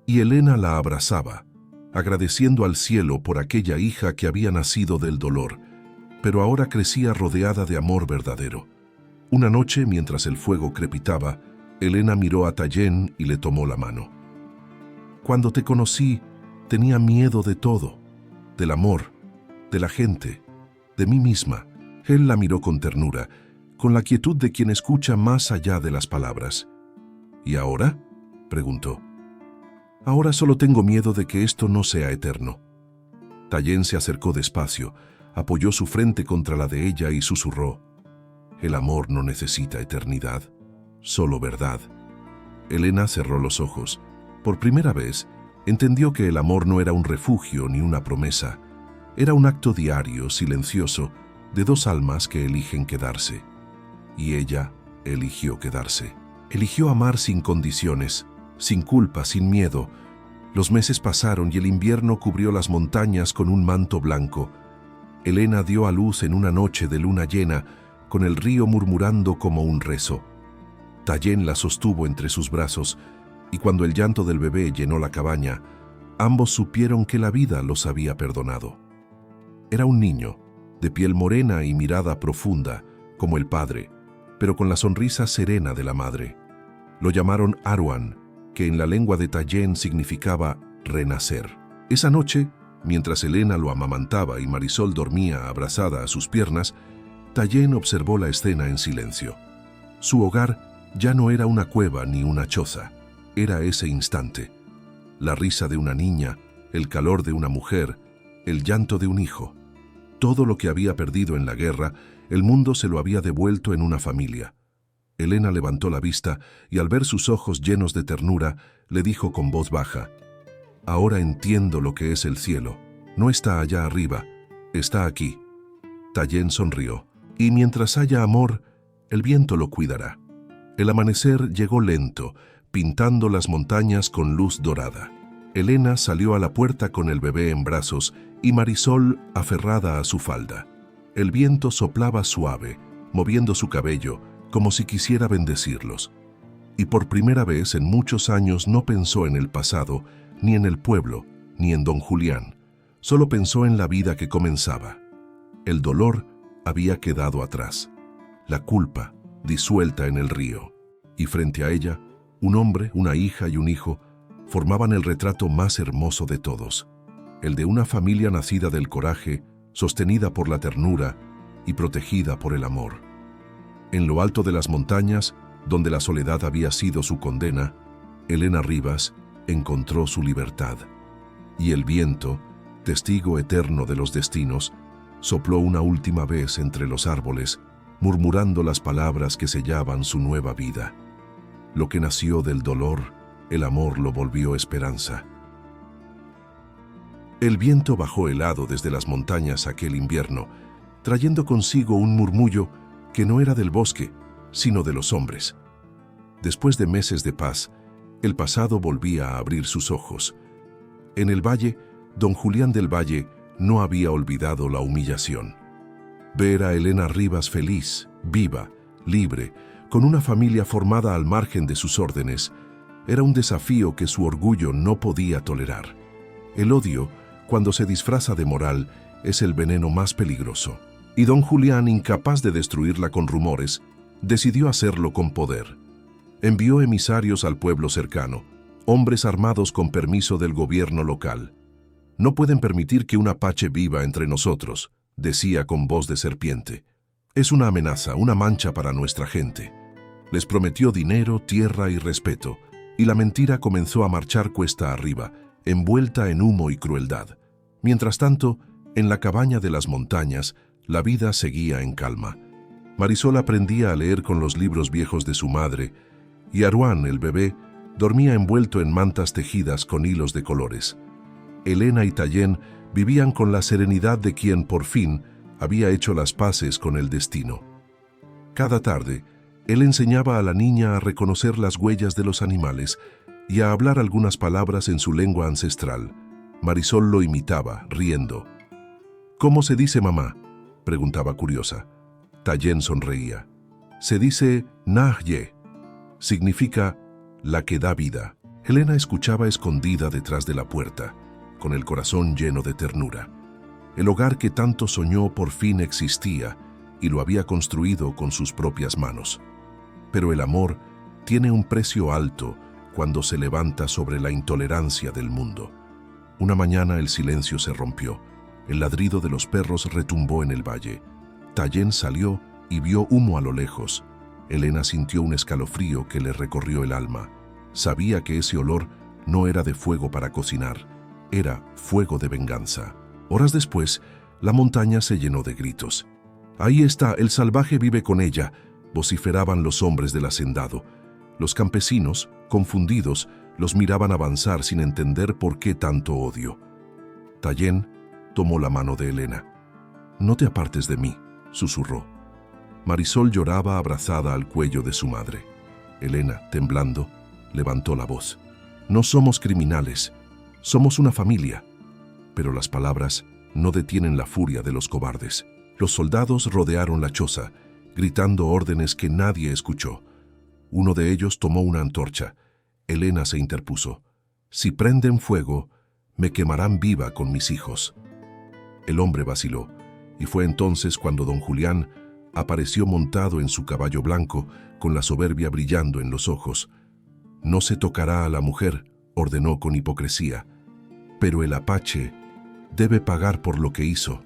Y Elena la abrazaba, agradeciendo al cielo por aquella hija que había nacido del dolor, pero ahora crecía rodeada de amor verdadero. Una noche, mientras el fuego crepitaba, Elena miró a Tallén y le tomó la mano. «Cuando te conocí, tenía miedo de todo, del amor, de la gente, de mí misma». Él la miró con ternura, con la quietud de quien escucha más allá de las palabras. ¿Y ahora?, preguntó. Ahora solo tengo miedo de que esto no sea eterno. Tallien se acercó despacio, apoyó su frente contra la de ella y susurró: el amor no necesita eternidad, solo verdad. Elena cerró los ojos. Por primera vez, entendió que el amor no era un refugio ni una promesa. Era un acto diario, silencioso, de dos almas que eligen quedarse. Y ella eligió quedarse. Eligió amar sin condiciones, sin culpa, sin miedo. Los meses pasaron y el invierno cubrió las montañas con un manto blanco. Elena dio a luz en una noche de luna llena, con el río murmurando como un rezo. Tallien la sostuvo entre sus brazos, y cuando el llanto del bebé llenó la cabaña, ambos supieron que la vida los había perdonado. Era un niño, de piel morena y mirada profunda, como el padre, pero con la sonrisa serena de la madre. Lo llamaron Arwan, que en la lengua de Tallien significaba renacer. Esa noche, mientras Elena lo amamantaba y Marisol dormía abrazada a sus piernas, Tallien observó la escena en silencio. Su hogar ya no era una cueva ni una choza, era ese instante. La risa de una niña, el calor de una mujer, el llanto de un hijo. Todo lo que había perdido en la guerra, el mundo se lo había devuelto en una familia. Elena levantó la vista y al ver sus ojos llenos de ternura, le dijo con voz baja: ahora entiendo lo que es el cielo. No está allá arriba, está aquí. Tallien sonrió. Y mientras haya amor, el viento lo cuidará. El amanecer llegó lento, pintando las montañas con luz dorada. Elena salió a la puerta con el bebé en brazos y Marisol aferrada a su falda. El viento soplaba suave, moviendo su cabello, como si quisiera bendecirlos. Y por primera vez en muchos años no pensó en el pasado, ni en el pueblo, ni en don Julián. Solo pensó en la vida que comenzaba. El dolor había quedado atrás, la culpa disuelta en el río, y frente a ella, un hombre, una hija y un hijo formaban el retrato más hermoso de todos, el de una familia nacida del coraje, sostenida por la ternura y protegida por el amor. En lo alto de las montañas, donde la soledad había sido su condena, Elena Rivas encontró su libertad, y el viento, testigo eterno de los destinos, sopló una última vez entre los árboles, murmurando las palabras que sellaban su nueva vida. Lo que nació del dolor, el amor lo volvió esperanza. El viento bajó helado desde las montañas aquel invierno, trayendo consigo un murmullo que no era del bosque, sino de los hombres. Después de meses de paz, el pasado volvía a abrir sus ojos. En el valle, don Julián del Valle no había olvidado la humillación. Ver a Elena Rivas feliz, viva, libre, con una familia formada al margen de sus órdenes, era un desafío que su orgullo no podía tolerar. El odio, cuando se disfraza de moral, es el veneno más peligroso. Y don Julián, incapaz de destruirla con rumores, decidió hacerlo con poder. Envió emisarios al pueblo cercano, hombres armados con permiso del gobierno local. No pueden permitir que un apache viva entre nosotros, decía con voz de serpiente. Es una amenaza, una mancha para nuestra gente. Les prometió dinero, tierra y respeto, y la mentira comenzó a marchar cuesta arriba, envuelta en humo y crueldad. Mientras tanto, en la cabaña de las montañas, la vida seguía en calma. Marisol aprendía a leer con los libros viejos de su madre, y Arwan, el bebé, dormía envuelto en mantas tejidas con hilos de colores. Elena y Tallien vivían con la serenidad de quien, por fin, había hecho las paces con el destino. Cada tarde, él enseñaba a la niña a reconocer las huellas de los animales y a hablar algunas palabras en su lengua ancestral. Marisol lo imitaba, riendo. «¿Cómo se dice mamá?», preguntaba curiosa. Tallien sonreía. «Se dice Nahye. Significa la que da vida». Elena escuchaba escondida detrás de la puerta, con el corazón lleno de ternura. El hogar que tanto soñó por fin existía y lo había construido con sus propias manos. Pero el amor tiene un precio alto cuando se levanta sobre la intolerancia del mundo. Una mañana el silencio se rompió. El ladrido de los perros retumbó en el valle. Tallien salió y vio humo a lo lejos. Elena sintió un escalofrío que le recorrió el alma. Sabía que ese olor no era de fuego para cocinar, era fuego de venganza. Horas después, la montaña se llenó de gritos. «Ahí está, el salvaje vive con ella», vociferaban los hombres del hacendado. Los campesinos, confundidos, los miraban avanzar sin entender por qué tanto odio. Tallien tomó la mano de Elena. «No te apartes de mí», susurró. Marisol lloraba abrazada al cuello de su madre. Elena, temblando, levantó la voz. «No somos criminales, somos una familia». Pero las palabras no detienen la furia de los cobardes. Los soldados rodearon la choza, gritando órdenes que nadie escuchó. Uno de ellos tomó una antorcha. Elena se interpuso. «Si prenden fuego, me quemarán viva con mis hijos». El hombre vaciló, y fue entonces cuando don Julián apareció montado en su caballo blanco, con la soberbia brillando en los ojos. «No se tocará a la mujer», ordenó con hipocresía, «pero el apache debe pagar por lo que hizo».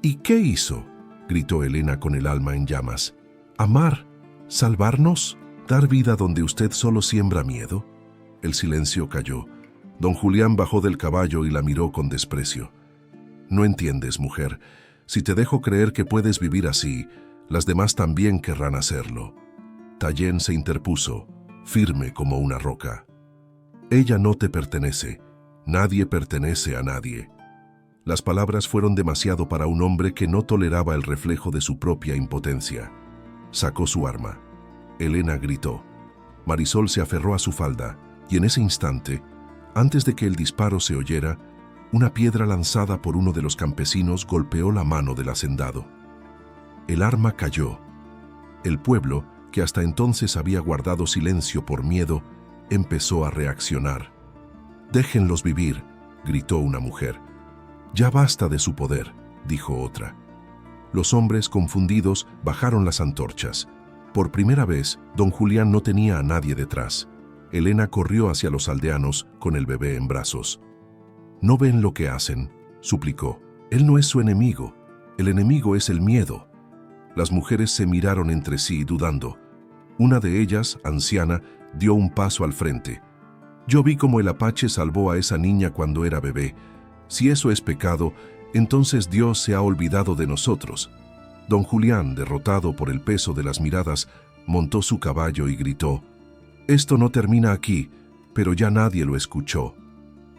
«¿Y qué hizo?», gritó Elena con el alma en llamas. «¿Amar? ¿Salvarnos? ¿Dar vida donde usted solo siembra miedo?». El silencio cayó. Don Julián bajó del caballo y la miró con desprecio. «No entiendes, mujer. Si te dejo creer que puedes vivir así, las demás también querrán hacerlo». Tallien se interpuso, firme como una roca. «Ella no te pertenece. Nadie pertenece a nadie». Las palabras fueron demasiado para un hombre que no toleraba el reflejo de su propia impotencia. Sacó su arma. Elena gritó. Marisol se aferró a su falda, y en ese instante, antes de que el disparo se oyera, una piedra lanzada por uno de los campesinos golpeó la mano del hacendado. El arma cayó. El pueblo, que hasta entonces había guardado silencio por miedo, empezó a reaccionar. «Déjenlos vivir», gritó una mujer. «Ya basta de su poder», dijo otra. Los hombres, confundidos, bajaron las antorchas. Por primera vez, don Julián no tenía a nadie detrás. Elena corrió hacia los aldeanos con el bebé en brazos. «¿No ven lo que hacen?», suplicó. «Él no es su enemigo. El enemigo es el miedo». Las mujeres se miraron entre sí, dudando. Una de ellas, anciana, dio un paso al frente. «Yo vi cómo el apache salvó a esa niña cuando era bebé. Si eso es pecado, entonces Dios se ha olvidado de nosotros». Don Julián, derrotado por el peso de las miradas, montó su caballo y gritó. «Esto no termina aquí», pero ya nadie lo escuchó.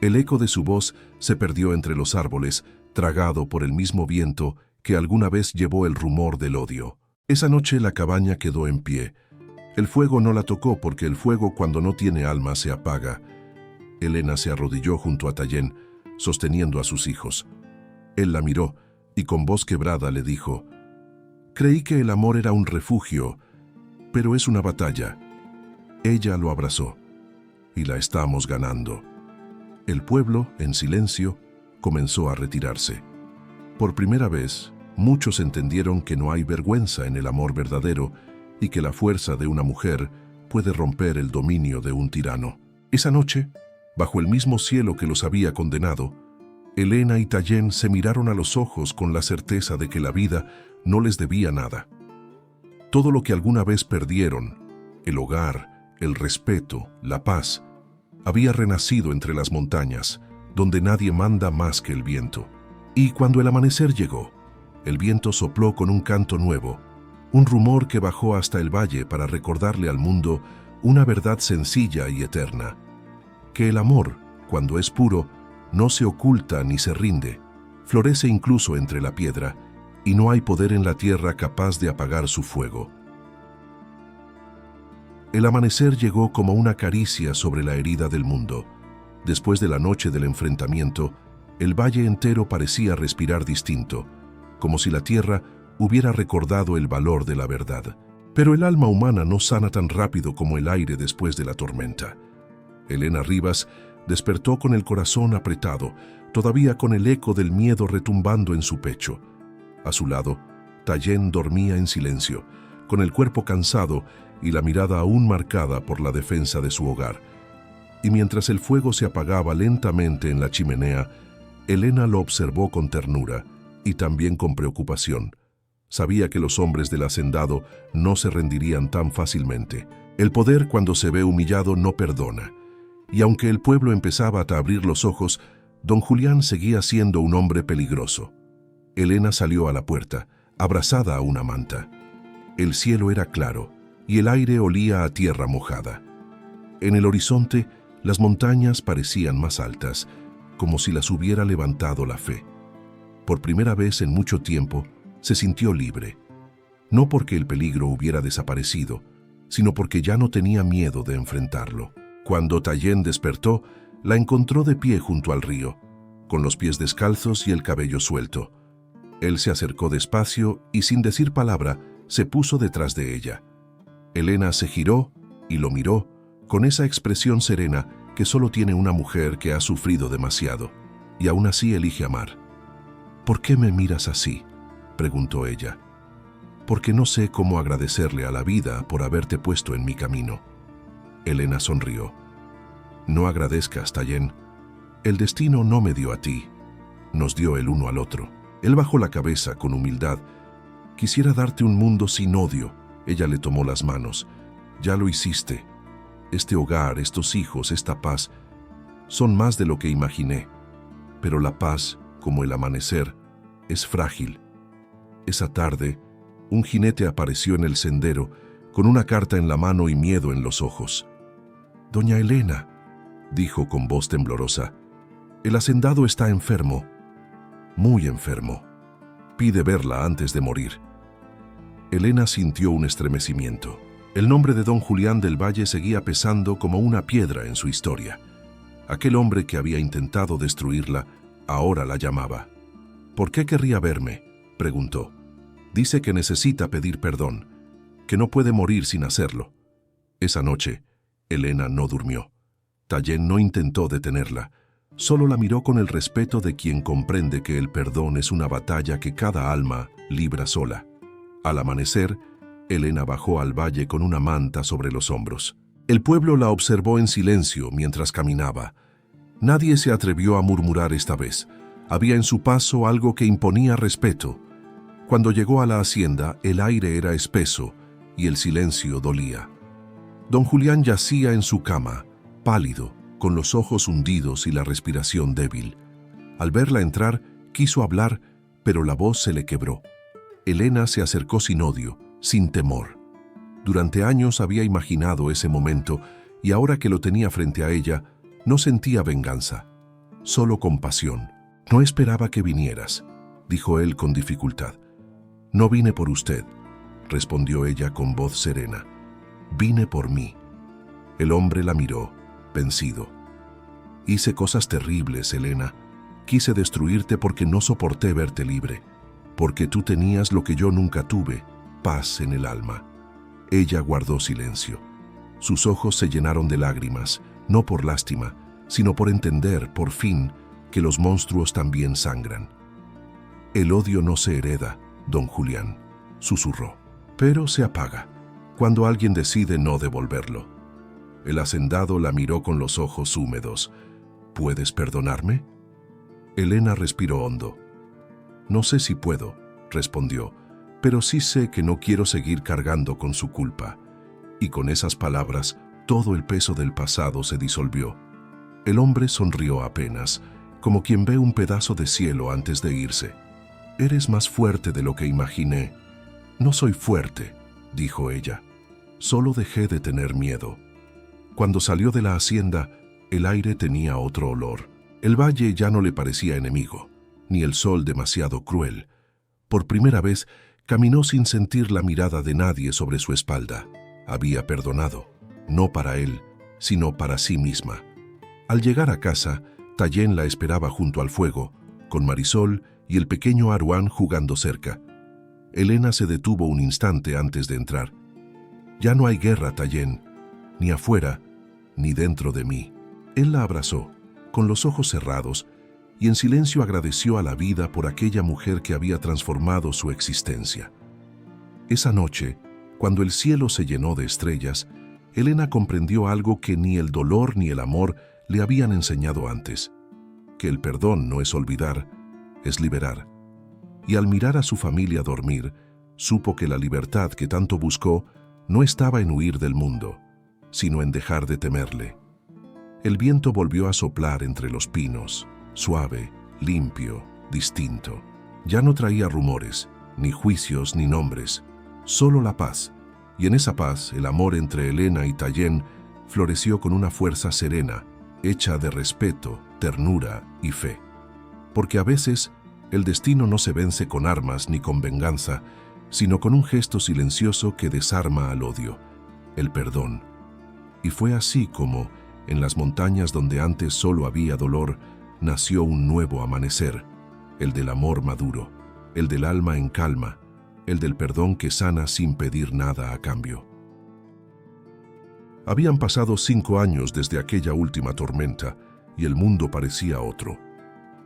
El eco de su voz se perdió entre los árboles, tragado por el mismo viento que alguna vez llevó el rumor del odio. Esa noche la cabaña quedó en pie. El fuego no la tocó porque el fuego cuando no tiene alma se apaga. Elena se arrodilló junto a Tallien, sosteniendo a sus hijos. Él la miró y con voz quebrada le dijo: «Creí que el amor era un refugio, pero es una batalla». Ella lo abrazó. «Y la estamos ganando». El pueblo, en silencio, comenzó a retirarse. Por primera vez, muchos entendieron que no hay vergüenza en el amor verdadero y que la fuerza de una mujer puede romper el dominio de un tirano. Esa noche, bajo el mismo cielo que los había condenado, Elena y Tallien se miraron a los ojos con la certeza de que la vida no les debía nada. Todo lo que alguna vez perdieron, el hogar, el respeto, la paz, había renacido entre las montañas, donde nadie manda más que el viento. Y cuando el amanecer llegó, el viento sopló con un canto nuevo, un rumor que bajó hasta el valle para recordarle al mundo una verdad sencilla y eterna: que el amor, cuando es puro, no se oculta ni se rinde, florece incluso entre la piedra, y no hay poder en la tierra capaz de apagar su fuego. El amanecer llegó como una caricia sobre la herida del mundo. Después de la noche del enfrentamiento, el valle entero parecía respirar distinto, como si la tierra hubiera recordado el valor de la verdad. Pero el alma humana no sana tan rápido como el aire después de la tormenta. Elena Rivas despertó con el corazón apretado, todavía con el eco del miedo retumbando en su pecho. A su lado, Tallien dormía en silencio, con el cuerpo cansado y la mirada aún marcada por la defensa de su hogar. Y mientras el fuego se apagaba lentamente en la chimenea, Elena lo observó con ternura y también con preocupación. Sabía que los hombres del hacendado no se rendirían tan fácilmente. El poder, cuando se ve humillado, no perdona. Y aunque el pueblo empezaba a abrir los ojos, don Julián seguía siendo un hombre peligroso. Elena salió a la puerta, abrazada a una manta. El cielo era claro y el aire olía a tierra mojada. En el horizonte, las montañas parecían más altas, como si las hubiera levantado la fe. Por primera vez en mucho tiempo, se sintió libre. No porque el peligro hubiera desaparecido, sino porque ya no tenía miedo de enfrentarlo. Cuando Tallien despertó, la encontró de pie junto al río, con los pies descalzos y el cabello suelto. Él se acercó despacio y, sin decir palabra, se puso detrás de ella. Elena se giró y lo miró con esa expresión serena que solo tiene una mujer que ha sufrido demasiado y aún así elige amar. «¿Por qué me miras así?», preguntó ella. «Porque no sé cómo agradecerle a la vida por haberte puesto en mi camino». Elena sonrió. «No agradezcas, Tallien. El destino no me dio a ti, nos dio el uno al otro». Él bajó la cabeza con humildad. «Quisiera darte un mundo sin odio». Ella le tomó las manos. «Ya lo hiciste. Este hogar, estos hijos, esta paz, son más de lo que imaginé. Pero la paz, como el amanecer, es frágil». Esa tarde, un jinete apareció en el sendero, con una carta en la mano y miedo en los ojos. «Doña Elena», dijo con voz temblorosa, «el hacendado está enfermo, muy enfermo. Pide verla antes de morir». Elena sintió un estremecimiento. El nombre de don Julián del Valle seguía pesando como una piedra en su historia. Aquel hombre que había intentado destruirla, ahora la llamaba. «¿Por qué querría verme?», preguntó. «Dice que necesita pedir perdón, que no puede morir sin hacerlo». Esa noche, Elena no durmió. Tallien no intentó detenerla, solo la miró con el respeto de quien comprende que el perdón es una batalla que cada alma libra sola. Al amanecer, Elena bajó al valle con una manta sobre los hombros. El pueblo la observó en silencio mientras caminaba. Nadie se atrevió a murmurar esta vez. Había en su paso algo que imponía respeto. Cuando llegó a la hacienda, el aire era espeso y el silencio dolía. Don Julián yacía en su cama, pálido, con los ojos hundidos y la respiración débil. Al verla entrar, quiso hablar, pero la voz se le quebró. Elena se acercó sin odio, sin temor. Durante años había imaginado ese momento y ahora que lo tenía frente a ella, no sentía venganza, solo compasión. «No esperaba que vinieras», dijo él con dificultad. «No vine por usted», respondió ella con voz serena. «Vine por mí». El hombre la miró, vencido. «Hice cosas terribles, Elena. Quise destruirte porque no soporté verte libre, porque tú tenías lo que yo nunca tuve, paz en el alma». Ella guardó silencio. Sus ojos se llenaron de lágrimas, no por lástima, sino por entender, por fin, que los monstruos también sangran. «El odio no se hereda, don Julián», susurró, «pero se apaga cuando alguien decide no devolverlo». El hacendado la miró con los ojos húmedos. «¿Puedes perdonarme?». Elena respiró hondo. «No sé si puedo», respondió, «pero sí sé que no quiero seguir cargando con su culpa». Y con esas palabras, todo el peso del pasado se disolvió. El hombre sonrió apenas, como quien ve un pedazo de cielo antes de irse. «Eres más fuerte de lo que imaginé». «No soy fuerte», dijo ella. «Solo dejé de tener miedo». Cuando salió de la hacienda, el aire tenía otro olor. El valle ya no le parecía enemigo, ni el sol demasiado cruel. Por primera vez, caminó sin sentir la mirada de nadie sobre su espalda. Había perdonado, no para él, sino para sí misma. Al llegar a casa, Tallien la esperaba junto al fuego, con Marisol y el pequeño Aruán jugando cerca. Elena se detuvo un instante antes de entrar. «Ya no hay guerra, Tallien, ni afuera, ni dentro de mí». Él la abrazó, con los ojos cerrados, y en silencio agradeció a la vida por aquella mujer que había transformado su existencia. Esa noche, cuando el cielo se llenó de estrellas, Elena comprendió algo que ni el dolor ni el amor le habían enseñado antes: que el perdón no es olvidar, es liberar. Y al mirar a su familia dormir, supo que la libertad que tanto buscó no estaba en huir del mundo, sino en dejar de temerle. El viento volvió a soplar entre los pinos, suave, limpio, distinto. Ya no traía rumores, ni juicios, ni nombres, solo la paz. Y en esa paz, el amor entre Elena y Tallien floreció con una fuerza serena, hecha de respeto, ternura y fe. Porque a veces, el destino no se vence con armas ni con venganza, sino con un gesto silencioso que desarma al odio, el perdón. Y fue así como, en las montañas donde antes solo había dolor, nació un nuevo amanecer, el del amor maduro, el del alma en calma, el del perdón que sana sin pedir nada a cambio. Habían pasado 5 años desde aquella última tormenta y el mundo parecía otro.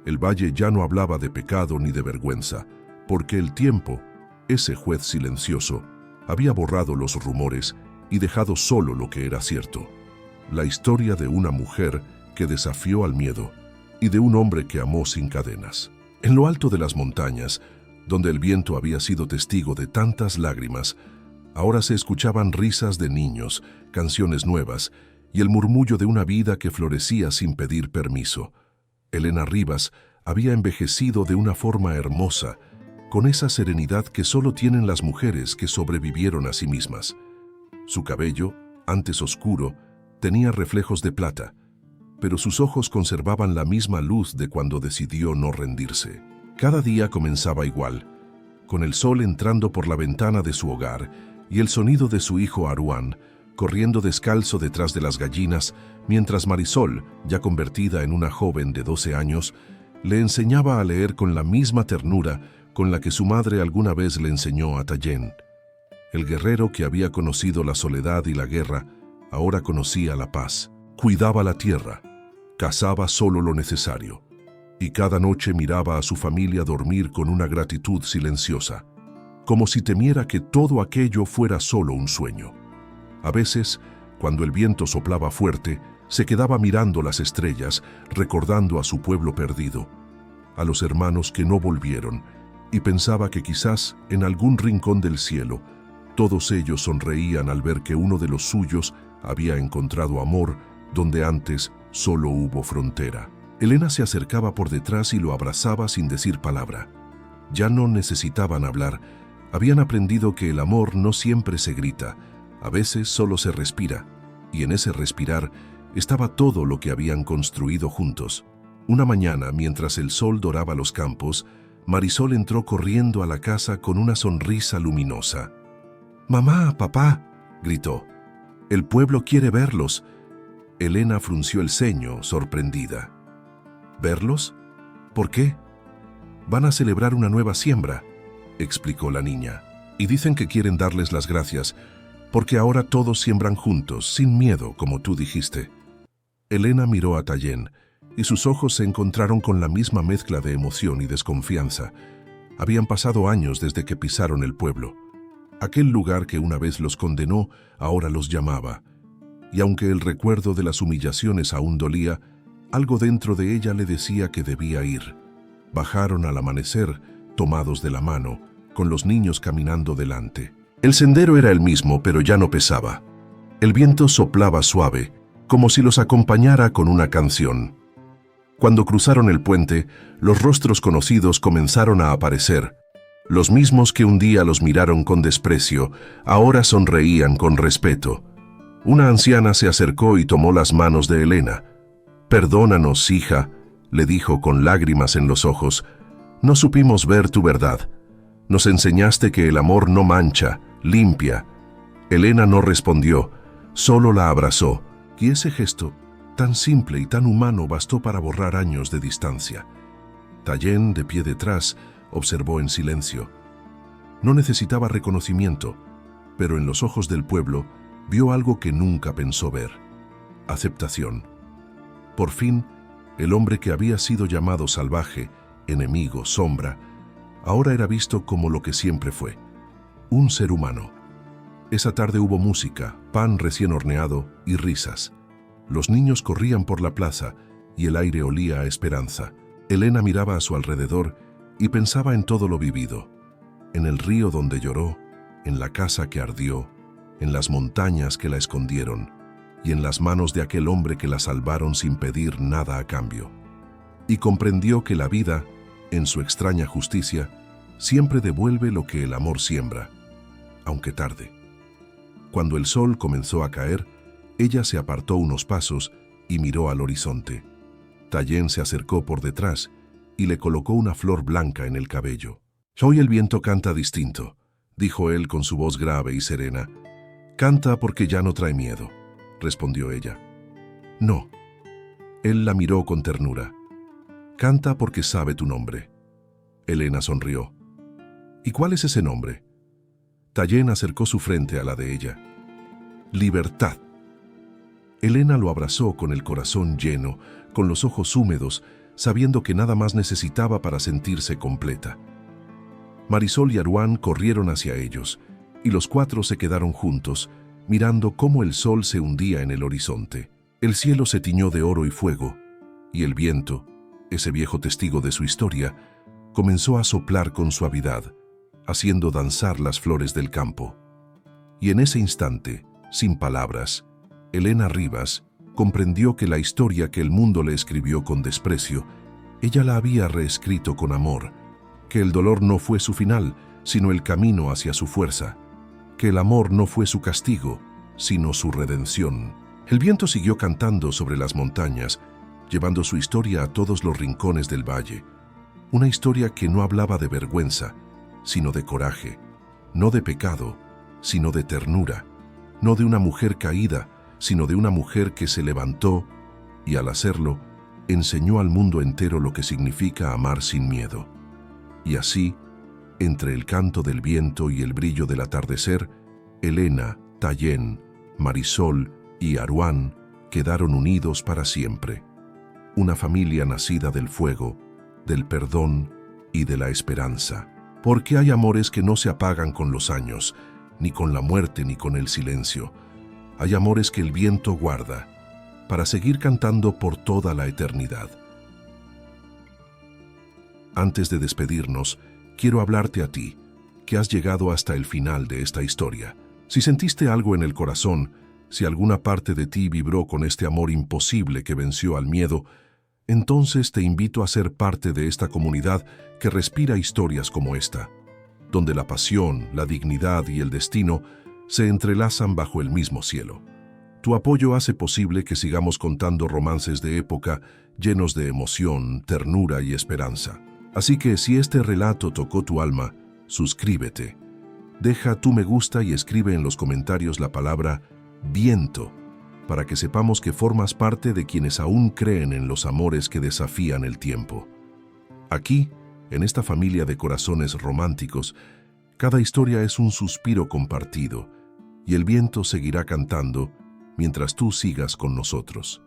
El valle ya no hablaba de pecado ni de vergüenza, porque el tiempo, ese juez silencioso, había borrado los rumores y dejado solo lo que era cierto. La historia de una mujer que desafió al miedo y de un hombre que amó sin cadenas. En lo alto de las montañas, donde el viento había sido testigo de tantas lágrimas, ahora se escuchaban risas de niños, canciones nuevas y el murmullo de una vida que florecía sin pedir permiso. Elena Rivas había envejecido de una forma hermosa, con esa serenidad que solo tienen las mujeres que sobrevivieron a sí mismas. Su cabello, antes oscuro, tenía reflejos de plata, pero sus ojos conservaban la misma luz de cuando decidió no rendirse. Cada día comenzaba igual, con el sol entrando por la ventana de su hogar y el sonido de su hijo Aruán, corriendo descalzo detrás de las gallinas, mientras Marisol, ya convertida en una joven de 12 años, le enseñaba a leer con la misma ternura con la que su madre alguna vez le enseñó a Tallien. El guerrero que había conocido la soledad y la guerra, ahora conocía la paz. Cuidaba la tierra, cazaba solo lo necesario, y cada noche miraba a su familia dormir con una gratitud silenciosa, como si temiera que todo aquello fuera solo un sueño. A veces, cuando el viento soplaba fuerte, se quedaba mirando las estrellas, recordando a su pueblo perdido, a los hermanos que no volvieron, y pensaba que quizás en algún rincón del cielo, todos ellos sonreían al ver que uno de los suyos había encontrado amor donde antes solo hubo frontera. Elena se acercaba por detrás y lo abrazaba sin decir palabra. Ya no necesitaban hablar. Habían aprendido que el amor no siempre se grita, a veces solo se respira, y en ese respirar estaba todo lo que habían construido juntos. Una mañana, mientras el sol doraba los campos, Marisol entró corriendo a la casa con una sonrisa luminosa. «¡Mamá, papá!», gritó. «El pueblo quiere verlos». Elena frunció el ceño, sorprendida. «¿Verlos? ¿Por qué?» «Van a celebrar una nueva siembra», explicó la niña. «Y dicen que quieren darles las gracias, porque ahora todos siembran juntos, sin miedo, como tú dijiste». Elena miró a Tallien, y sus ojos se encontraron con la misma mezcla de emoción y desconfianza. Habían pasado años desde que pisaron el pueblo. Aquel lugar que una vez los condenó, ahora los llamaba. Y aunque el recuerdo de las humillaciones aún dolía, algo dentro de ella le decía que debía ir. Bajaron al amanecer, tomados de la mano, con los niños caminando delante. El sendero era el mismo, pero ya no pesaba. El viento soplaba suave, como si los acompañara con una canción. Cuando cruzaron el puente, los rostros conocidos comenzaron a aparecer. Los mismos que un día los miraron con desprecio, ahora sonreían con respeto. Una anciana se acercó y tomó las manos de Elena. «Perdónanos, hija», le dijo con lágrimas en los ojos. «No supimos ver tu verdad. Nos enseñaste que el amor no mancha, limpia». Elena no respondió, solo la abrazó, y ese gesto, tan simple y tan humano, bastó para borrar años de distancia. Tallien, de pie detrás, observó en silencio. No necesitaba reconocimiento, pero en los ojos del pueblo vio algo que nunca pensó ver: aceptación. Por fin, el hombre que había sido llamado salvaje, enemigo, sombra, ahora era visto como lo que siempre fue: un ser humano. Esa tarde hubo música, pan recién horneado y risas. Los niños corrían por la plaza y el aire olía a esperanza. Elena miraba a su alrededor y pensaba en todo lo vivido. en el río donde lloró, en la casa que ardió, en las montañas que la escondieron y en las manos de aquel hombre que la salvaron sin pedir nada a cambio. Y comprendió que la vida, en su extraña justicia, siempre devuelve lo que el amor siembra, aunque tarde. Cuando el sol comenzó a caer, ella se apartó unos pasos y miró al horizonte. Tallien se acercó por detrás y le colocó una flor blanca en el cabello. «Hoy el viento canta distinto», dijo él con su voz grave y serena. «Canta porque ya no trae miedo», respondió ella. «No». Él la miró con ternura. «Canta porque sabe tu nombre». Elena sonrió. «¿Y cuál es ese nombre?» Tallien acercó su frente a la de ella. «Libertad». Elena lo abrazó con el corazón lleno, con los ojos húmedos, sabiendo que nada más necesitaba para sentirse completa. Marisol y Aruán corrieron hacia ellos, y los cuatro se quedaron juntos, mirando cómo el sol se hundía en el horizonte. El cielo se tiñó de oro y fuego, y el viento, ese viejo testigo de su historia, comenzó a soplar con suavidad, haciendo danzar las flores del campo. Y en ese instante, sin palabras, Elena Rivas comprendió que la historia que el mundo le escribió con desprecio, ella la había reescrito con amor, que el dolor no fue su final, sino el camino hacia su fuerza, que el amor no fue su castigo, sino su redención. El viento siguió cantando sobre las montañas, llevando su historia a todos los rincones del valle, una historia que no hablaba de vergüenza, sino de coraje, no de pecado, sino de ternura, no de una mujer caída, sino de una mujer que se levantó y al hacerlo, enseñó al mundo entero lo que significa amar sin miedo. Y así, entre el canto del viento y el brillo del atardecer, Elena, Tallien, Marisol y Aruán quedaron unidos para siempre. Una familia nacida del fuego, del perdón y de la esperanza. Porque hay amores que no se apagan con los años, ni con la muerte ni con el silencio. Hay amores que el viento guarda, para seguir cantando por toda la eternidad. Antes de despedirnos, quiero hablarte a ti, que has llegado hasta el final de esta historia. Si sentiste algo en el corazón, si alguna parte de ti vibró con este amor imposible que venció al miedo, entonces te invito a ser parte de esta comunidad que respira historias como esta, donde la pasión, la dignidad y el destino se entrelazan bajo el mismo cielo. Tu apoyo hace posible que sigamos contando romances de época llenos de emoción, ternura y esperanza. Así que si este relato tocó tu alma, suscríbete. Deja tu me gusta y escribe en los comentarios la palabra viento, para que sepamos que formas parte de quienes aún creen en los amores que desafían el tiempo. Aquí, en esta familia de corazones románticos, cada historia es un suspiro compartido, y el viento seguirá cantando mientras tú sigas con nosotros.